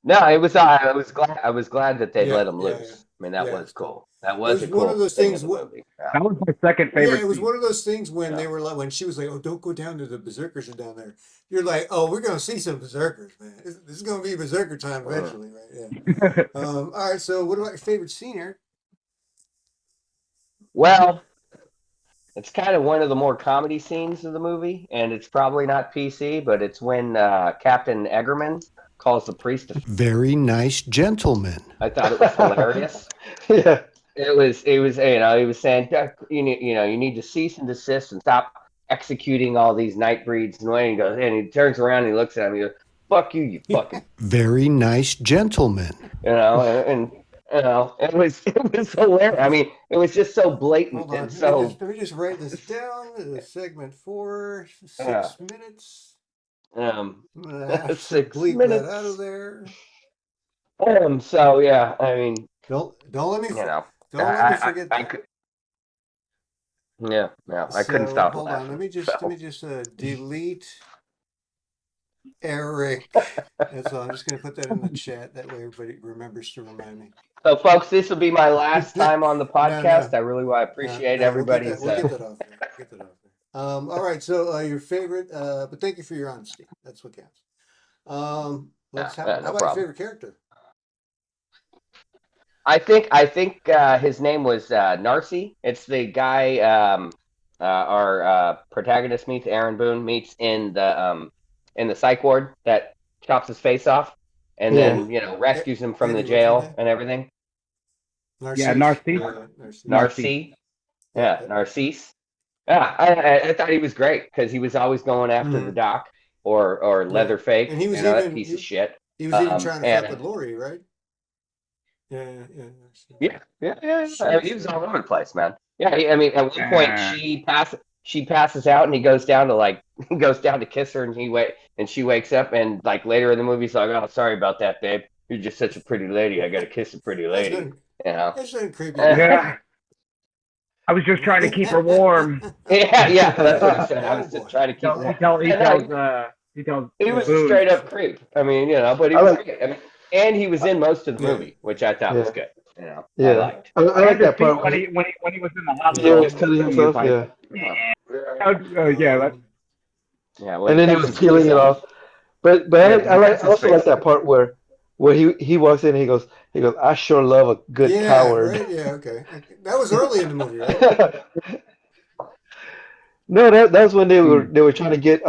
No, it was. I was glad that they let him loose. I mean, that was cool. That was a cool one of those things. That was my second favorite. Yeah, it was one of those things when they were like, when she was like, "Oh, don't go down to the berserkers are down there." You're like, "Oh, we're gonna see some berserkers, man. This is gonna be berserker time eventually, right?" Yeah. All right. So, what about your favorite scene, Eric? Well, it's kind of one of the more comedy scenes of the movie, and it's probably not PC, but it's when Captain Eggerman calls the priest a very nice gentleman. I thought it was hilarious. Yeah. It was he was saying you need to cease and desist and stop executing all these night breeds. And he goes and he turns around and he looks at him. He goes, "Fuck you, you fucking." Very nice gentleman. And it was hilarious. I mean, it was just so blatant Hold on. and so. Let me just write this down. Segment 4, 6 minutes. I'm gonna have to 6 bleep minutes. that out of there. So yeah, I mean, don't let me don't let me forget that. I couldn't stop. Hold on, let me just delete Eric. That's all. I'm just gonna put that in the chat. That way everybody remembers to remind me. So, folks, this will be my last time on the podcast. No. I really want to appreciate everybody's. We'll get that off there. All right. So your favorite, but thank you for your honesty. That's what counts. How about your favorite character? I think his name was Narcy. It's the guy our protagonist meets, Aaron Boone meets in the psych ward that chops his face off and then rescues him from the jail and everything. Narcy. Yeah, Narcisse. Yeah, I thought he was great because he was always going after the doc or Leatherface. And he was that piece of shit. He was even trying to fuck with Lori, right? Yeah. I mean, he was all over the place, man. Yeah, I mean, at one point she passes out, and he goes down to kiss her, and she wakes up, and like later in the movie, he's like, "Oh, sorry about that, babe. You're just such a pretty lady. I got to kiss a pretty lady." That's creepy. Yeah. I was just trying to keep her warm. Yeah, that's what he said. I was just trying to keep her. He was a straight up creep. I mean, but he was great. I mean, and he was in most of the movie, which I thought was good. I liked. I like that part when he was in the hospital. He was cutting himself. And then he was peeling it off. But I also like that part where he walks in and he goes, "I sure love a good coward." Right? Yeah, okay. That was early in the movie, right? No, that was when they were trying to get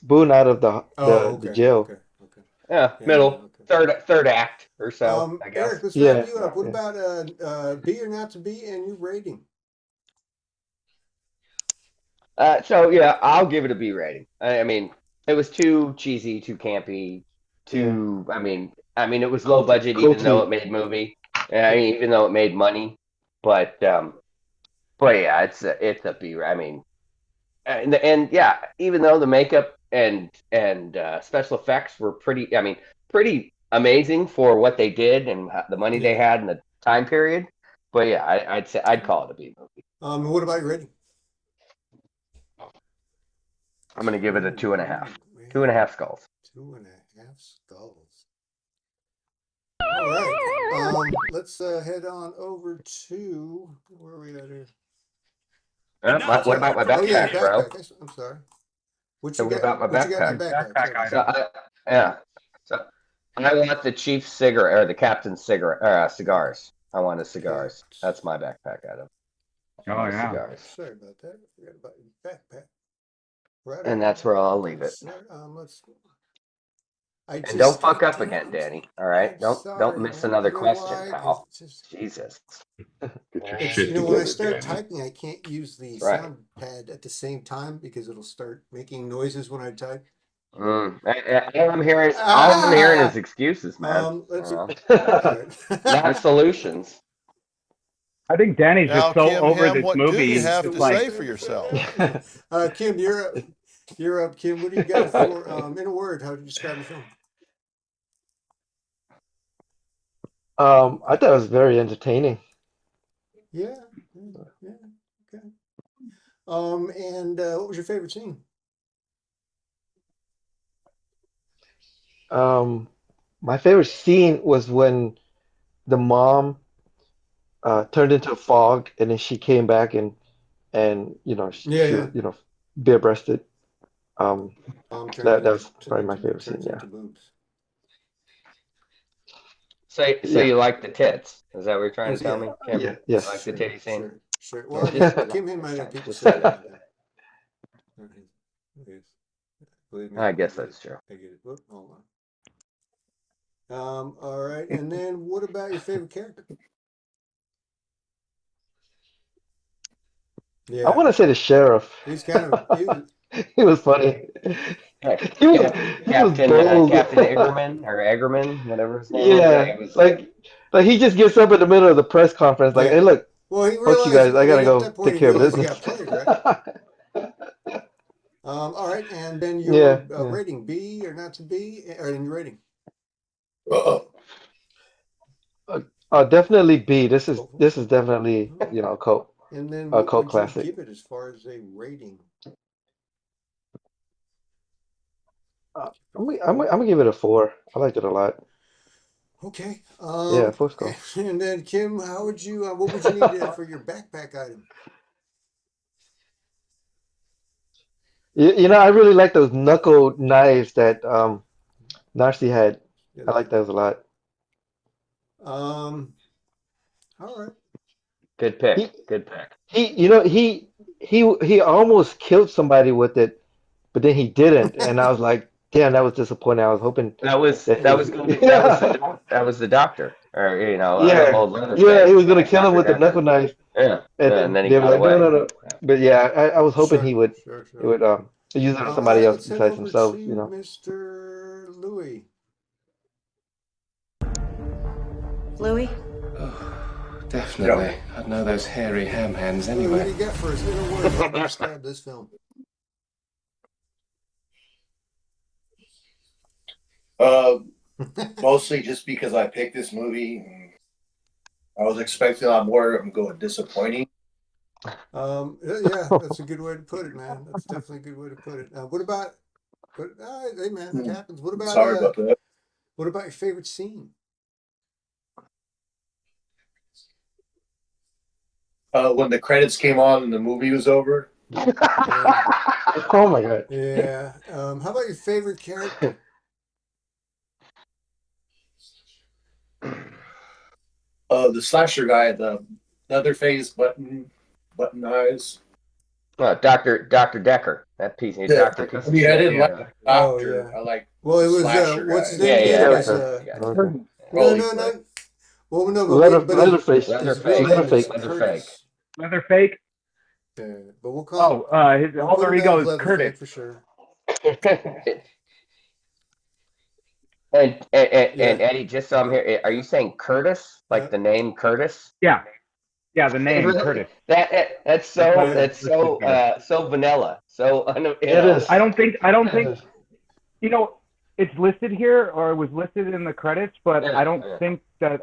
Boone out of the jail. Okay. Yeah, middle third act or so. I guess. Eric, let's wrap you up. What about be or not to be and your rating? So yeah, I'll give it a B rating. I mean, it was too cheesy, too campy, too. I mean, it was low budget, even though it made movie, even though it made money. But yeah, it's a B. I mean, and yeah, even though the makeup and special effects were pretty amazing for what they did and the money they had in the time period. But yeah, I'd say I'd call it a B movie. What about your rating? I'm gonna give it a 2.5. 2.5 skulls. 2.5 skulls. All right. Let's head on over to where are we at here? What about my backpack, bro? I'm sorry. What about my backpack? Backpack. So I want the chief's cigarette or the captain's cigars. I want his cigars. That's my backpack item. Oh yeah. Cigars. Sorry about that. I forgot about your backpack. Right. And that's where I'll leave it. And don't fuck up again, Danny. All right, don't miss another question, pal. Jesus. When I start typing, I can't use the sound pad at the same time because it'll start making noises when I type. All I'm hearing is excuses, man. Not solutions. I think Danny's just so over this what movie. Do you have to say for yourself? Kim, you're up. Kim, what do you got for in a word? How would you describe the film? I thought it was very entertaining. Yeah. Okay. And what was your favorite scene? My favorite scene was when the mom turned into a fog, and then she came back and she bare-breasted. That was probably my favorite scene. Yeah. So you like the tits? Is that what you're trying to tell me? Kim? Yeah. Yes. You like the titty scene? Sure. Well, Kim might have people say that. I guess that's true. I get it. Hold on. All right. And then what about your favorite character? Yeah. I want to say the sheriff. He's kind of. He was funny. He was Captain bold. Captain Eggerman or Eggerman, whatever his name Yeah, was. like he just gets up in the middle of the press conference, like, Yeah. "Hey, look, Well, he fuck realized. you guys, I gotta at go that point, take he care of realized he business." got played, right? All right, and then your Yeah. rating, B or not to B, or in your rating? Definitely B. This is definitely a cult And then a what cult would you classic. give it as far as a rating? I'm gonna give it a 4. I liked it a lot. Okay. Yeah, 4 skull. And then Kim, how would you? What would you need for your backpack item? I really like those knuckle knives that Narcy had. Yeah, I like those a lot. All right. Good pick. Good pick. He almost killed somebody with it, but then he didn't, and I was like, damn, that was disappointing. I was hoping That was that gonna be that was the doctor, or yeah, old Leatherface. yeah, he was gonna kill him Dr. with the Decker. knuckle knife. Yeah, And and then he they were got like, away. no. But yeah, I was hoping he would Sure. use it on All somebody right, else let's head besides over himself, to Mr. Louis. Louis? Definitely. I'd know those hairy ham hands Louis, anyway. what do you got for us? In a word, how do you describe this film? Mostly just because I picked this movie. I was expecting a lot more. I'm going disappointing. Yeah, that's a good way to put it, man. That's definitely a good way to put it. What about? Hey, man, that happens. What about? Sorry about that. What about your favorite scene? When the credits came on and the movie was over. Oh my god. Yeah. How about your favorite character? The slasher guy, the Leatherface button eyes. Dr. Decker. That piece. Yeah. Dr. I mean, I didn't like the doctor. yeah. I like. Well, it was slasher what's his guy. name? Yeah. It was, no. Well, no, but Leatherface. his real name is Curtis. Leatherfake. Yeah, but we'll call. His we'll put alter him down ego as is Curtis. for sure. And Eddie, just so I'm here, are you saying Curtis, like the name Curtis? Yeah, the name Curtis. That's so vanilla. So It is. I don't think it's listed here, or it was listed in the credits, but I don't think that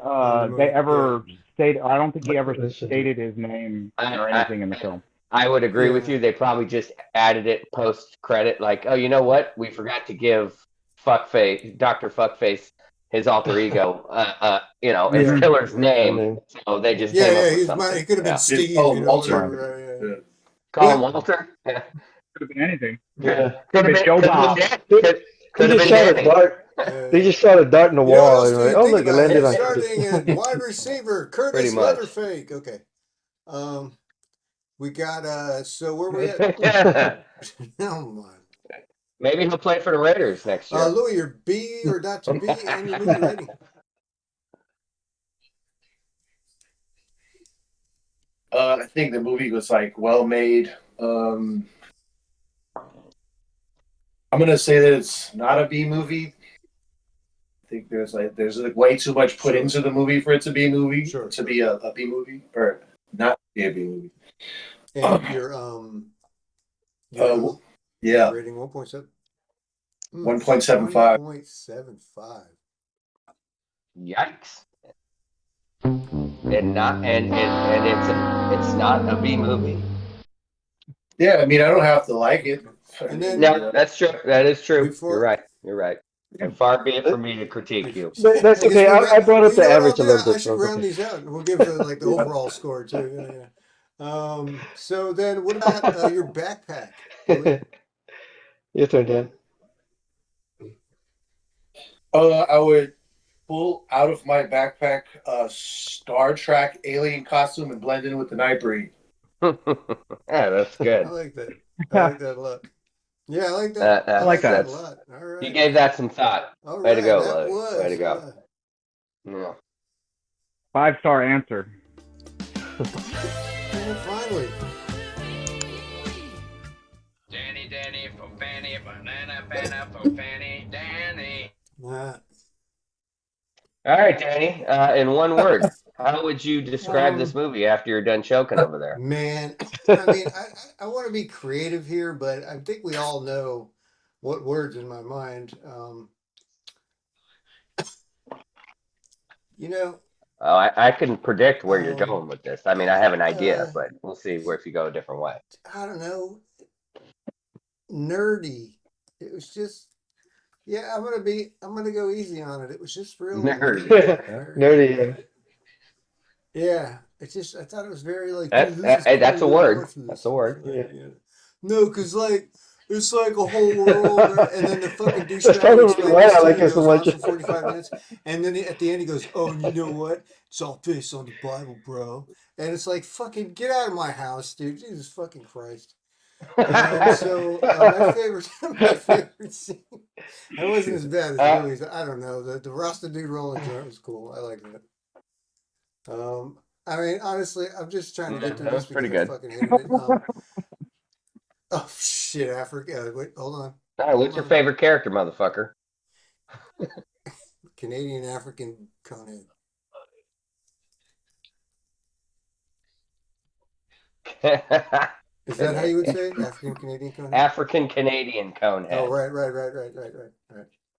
they ever stated. I don't think he ever stated his name or anything in the film. I would agree with you. They probably just added it post credit, like, oh, you know what? We forgot to give Dr. Fuckface, his alter ego, his killer's name. So they just came up with something. He could have been Steve. Walter. Call him Walter. Yeah. Could have been anything. Yeah. Could have been Joe Bob. They just shot a dart. They just shot a dart in the wall. And like, oh look, it landed on starting at wide receiver, Curtis Leatherfake. Okay. We got so where we at? Oh my. Maybe he'll play for the Raiders next year. Louis, your B or not to B and your movie rating. I think the movie was well made. I'm gonna say that it's not a B movie. I think there's way too much put into the movie for it to be a movie. Sure. To be a B movie or not be a B movie. And your yeah. Rating 1.7. 1.75. 1.75. Yikes. And it's not a B movie. Yeah, I mean, I don't have to like it. And then, no, that's true. That is true. You're right. And far be it for me to critique you. That's okay. I brought up the average a little bit. I should round these out. We'll give the overall score too. Yeah. So then, what about your backpack? Your turn, Dan. I would pull out of my backpack a Star Trek alien costume and blend in with the Nightbreed. Yeah, that's good. I like that. I like that a lot. Yeah, I like that. I like that a lot. All right. You gave that some thought. All Way to go, that Lloyd. Way to go. Yeah. 5-star answer. And finally, All right, Danny. In one word, how would you describe this movie after you're done choking over there? Man, I mean, I want to be creative here, but I think we all know what words in my mind. You know, Oh, I can predict where you're going with this. I mean, I have an idea, but we'll see where if you go a different way. I don't know, nerdy. It was just, yeah, I'm gonna go easy on it. It was just real Nerdy. Nerdy. Yeah, it's just I thought it was very like, That's dude, who's this that's a cool word. North That's a word. Yeah. No, because like it's like a whole world, and then the fucking That's douchebag probably explains why I this like thing, it so goes on much. for 45 minutes, and then at the end he goes, "Oh, and you know what? It's all based on the Bible, bro." And it's like, fucking get out of my house, dude! Jesus fucking Christ. My favorite scene. It wasn't as bad as Louis. I don't know. The Rasta dude rolling joint was cool. I liked it. I mean, honestly, I'm just trying to get through That was this pretty because I good. fucking hated it. Oh shit, Africa. Wait, hold on. All right, what's your favorite character, motherfucker? Canadian African Conehead. Is that how you would say it? African Canadian Conehead? African Canadian conehead. Oh, right.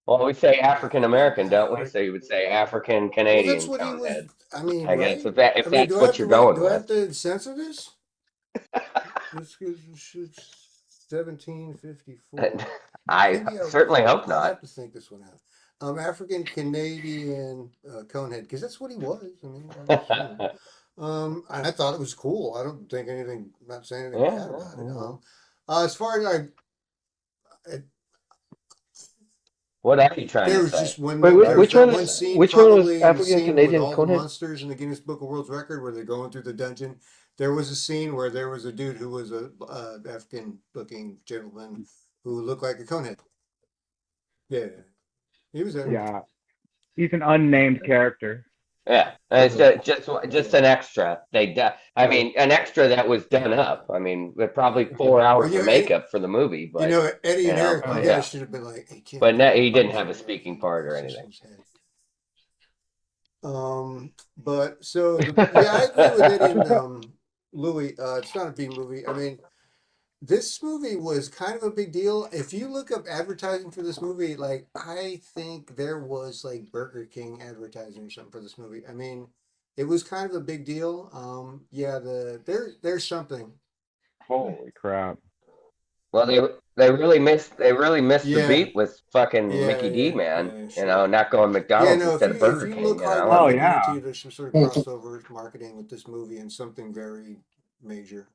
Well, we say African American, don't we? So you would say African Well, Canadian that's what he was. conehead. I mean, I right? guess if I mean, that's what you're going do I with. have to censor this? This is 1754. I certainly hope I'll not. have to think this one out. African Canadian Conehead, because that's what he was. I mean, I thought it was cool. I don't think anything. I'm not saying anything bad about it. As far as what are you trying there to was say? just one. Wait, There was which that one? one scene, Which one was probably in the African scene with Canadian all the Conehead? monsters in the Guinness Book of World Record, where they're going through the dungeon. There was a scene where there was a dude who was a African-looking gentleman who looked like a conehead. Yeah, he was there. Yeah, he's an unnamed character. Yeah, and it's just an extra. I mean, an extra that was done up. I mean, with probably 4 hours of makeup for the the but You know, Eddie and Eric, you yeah. guys should have been like, "Hey, kid." But he didn't have a speaking part or anything. But so I agree with Eddie and Louis. It's not a B movie. I mean, this movie was kind of a big deal. If you look up advertising for this movie, like I think there was like Burger King advertising or something for this movie. I mean, it was kind of a big deal. Yeah, there's something. Holy crap! Well, they really missed the beat with fucking Mickey D, man. Sure. You know, not going McDonald's instead of Burger King. Look hard on YouTube, there's some sort of crossover marketing with this movie and something very major.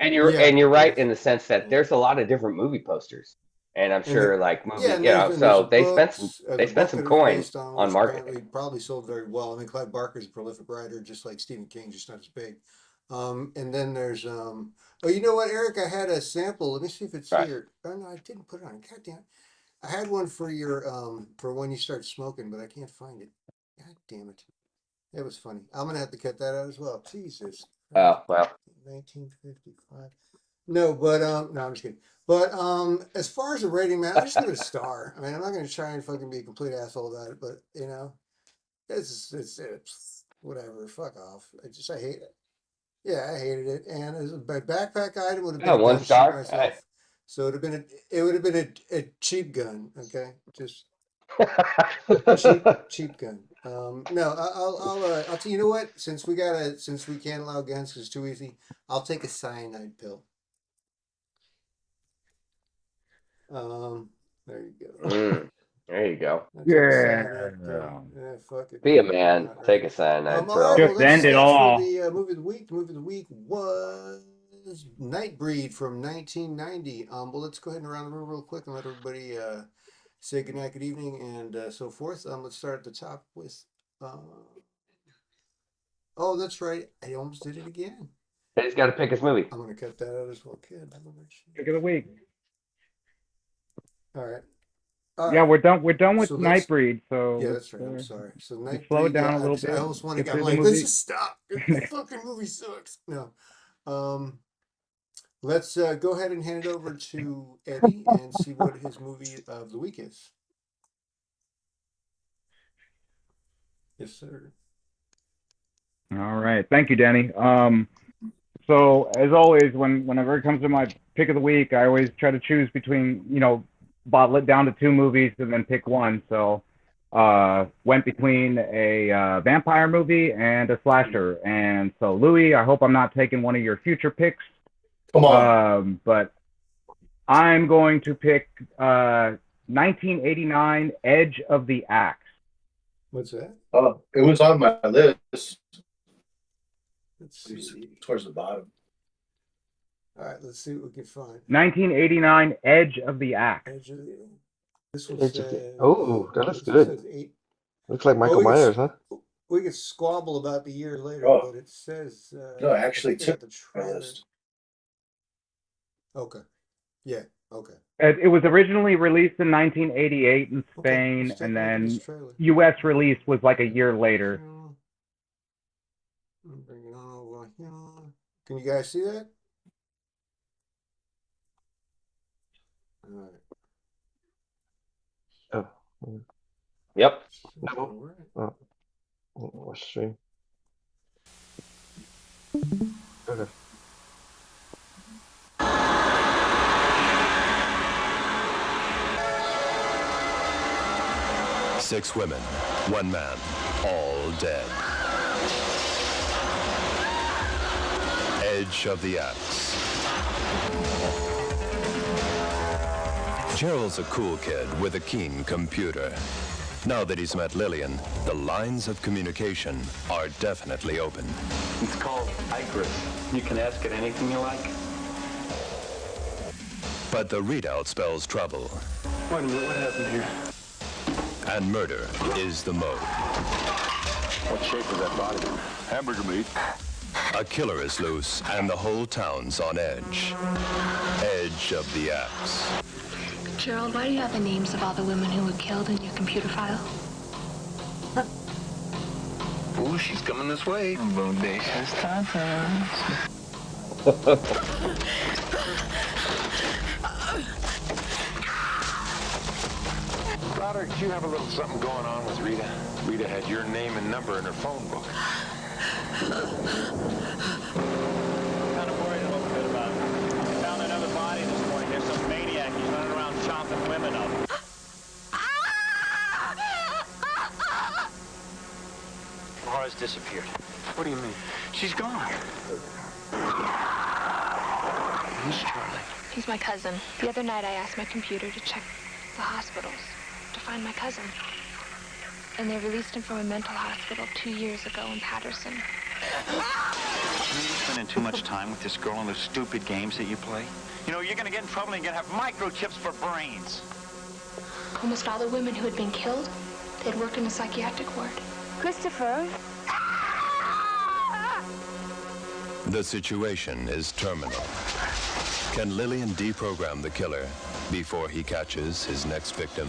And you're right in the sense that there's a lot of different movie posters, and I'm sure so they spent some coin on marketing. Probably sold very well. I mean, Clive Barker's a prolific writer, just like Stephen King, just not as big. And then there's oh, you know what, Eric? I had a sample. Let me see if it's here. Oh no, I didn't put it on. God damn it. I had one for your for when you start smoking, but I can't find it. God damn it. It was funny. I'm gonna have to cut that out as well. Jesus. Oh well. 1955. No, but no, I'm just kidding. But as far as the rating, man, I'm just gonna star. I mean, I'm not gonna try and fucking be a complete asshole about it, but you know, it's whatever. Fuck off. I hate it. Yeah, I hated it, and as a backpack item would have been 1 star. Myself. So it would have been a cheap gun. Okay, just cheap gun. No, I'll tell you know what. Since we can't allow guns because it's too easy, I'll take a cyanide pill. There you go. There you go. Yeah, fuck it. Be a man. Take a cyanide pill. Just end it all. The movie of the week was Nightbreed from 1990. Well, let's go ahead and round the room real quick and let everybody say goodnight, good evening, and so forth. Let's start at the top with. Oh, that's right. I almost did it again. He's got to pick his movie. I'm gonna cut that out as well, kid. Pick of the week. All right. Yeah, we're done with Nightbreed. So yeah, that's right. I'm sorry. So Nightbreed, slow it down a little bit. I almost want to get like, let's just stop. The fucking movie sucks. No. Let's go ahead and hand it over to Eddie and see what his movie of the week is. Yes, sir. All right. Thank you, Danny. So as always, whenever it comes to my pick of the week, I always try to choose between, bottle it down to 2 movies and then pick one. So went between a vampire movie and a slasher. And so, Louis, I hope I'm not taking one of your future picks. Come on. But I'm going to pick 1989 Edge of the Axe. What's that? Oh, it was on my list. Let's see. Towards the bottom. All right, let's see what we can find. 1989 Edge of the Axe. Edge of the... This one Edge says... of the... Oh, that looks good. Looks like Michael Myers, huh? We could squabble about the year later, but it says... no, I actually took the trailer. Okay. Yeah, okay. It was originally released in 1988 in Spain, and then U.S. release was like a year later. Bring it on over here. Can you guys see that? All right. Oh. Yep. No. Oh. Watch stream. Okay. Six women, 1 man, all dead. Edge of the Axe. Gerald's a cool kid with a keen computer. Now that he's met Lillian, the lines of communication are definitely open. It's called Icarus. You can ask it anything you like. But the readout spells trouble. Wait a minute, what happened here? And murder is the mode. What shape is that body? Hamburger meat. A killer is loose, and the whole town's on edge. Edge of the Axe. Gerald, why do you have the names of all the women who were killed in your computer file? Ooh, she's coming this way. Bodacious tatas. Daughter, did you have a little something going on with Rita? Rita had your name and number in her phone book. Kind of worried a little bit about it. We found another body this morning. There's some maniac. He's running around chopping women up. Laura's disappeared. What do you mean? She's gone. Who's Charlie? He's my cousin. The other night I asked my computer to check the hospitals to find my cousin. And they released him from a mental hospital 2 years ago in Patterson. You're spending too much time with this girl and those stupid games that you play. You know, you're gonna get in trouble and you're gonna have microchips for brains. Almost all the women who had been killed, they had worked in a psychiatric ward. Christopher? The situation is terminal. Can Lillian deprogram the killer before he catches his next victim?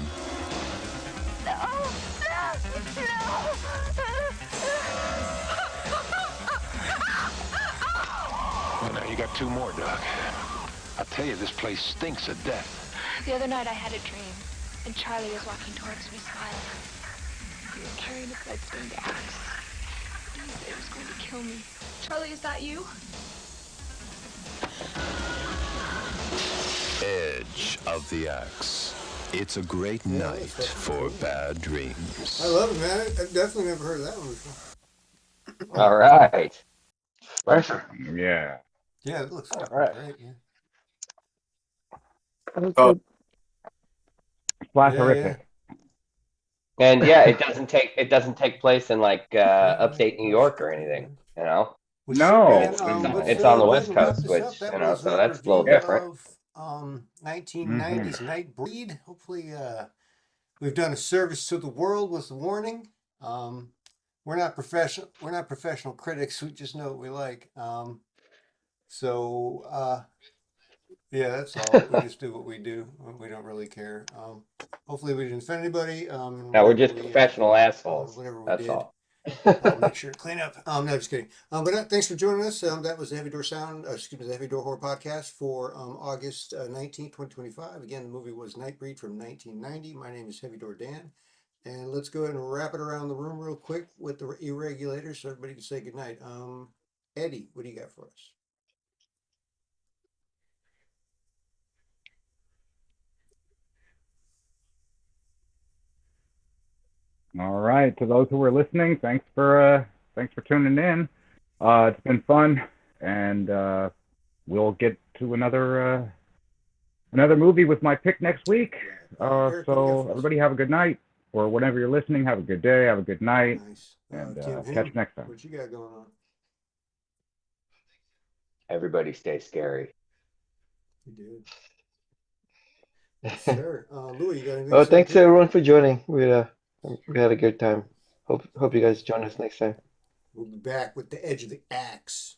Well, now you got 2 more, Doc. I'll tell you, this place stinks of death. The other night I had a dream, and Charlie was walking towards me smiling. He was carrying a blood-stained axe. He said he was going to kill me. Charlie, is that you? Edge of the Axe. It's a great night for bad dreams. I love it, man. I've definitely never heard of that one before. All right. Yeah. Yeah, it looks all right. Great, man. Oh. Horrific. And yeah, it doesn't take place in like upstate New York or anything, you know. No, it's on the West Coast, which you know, so that's a little different. 1990s Nightbreed. Hopefully, we've done a service to the world with the warning. We're not professional critics. We just know what we like. Yeah, that's all. We just do what we do. We don't really care. Hopefully, we didn't offend anybody. No, we're just professional assholes. Whatever we that's did. all. I'll make sure to clean up. No, just kidding. But thanks for joining us. That was the Heavy Door the Heavy Door Horror Podcast for August 19th, 2025. Again, the movie was Nightbreed from 1990. My name is Heavy Door Dan. And let's go ahead and wrap it around the room real quick with the irregulators so everybody can say goodnight. Eddie, what do you got for us? All right, to those who are listening, thanks for tuning in. It's been fun, and we'll get to another movie with my pick next week. So everybody have a good night, or whenever you're listening, have a good day, have a good night, Nice. and Tim, catch you next time. what you got going on? Everybody stay scary. You did. Yes, sir. Louis, you got anything Oh, to say? thanks everyone for joining. We had a good time. Hope you guys join us next time. We'll be back with the edge of the axe.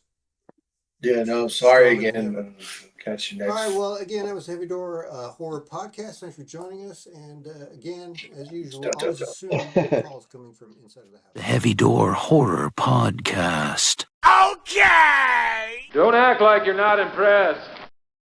Yeah, no, sorry again. Catch you next. All right, well, again, that was Heavy Door Horror Podcast. Thanks for joining us. And again, as usual, always assume the calls coming from inside of the house. The Heavy Door Horror Podcast. Okay! Don't act like you're not impressed.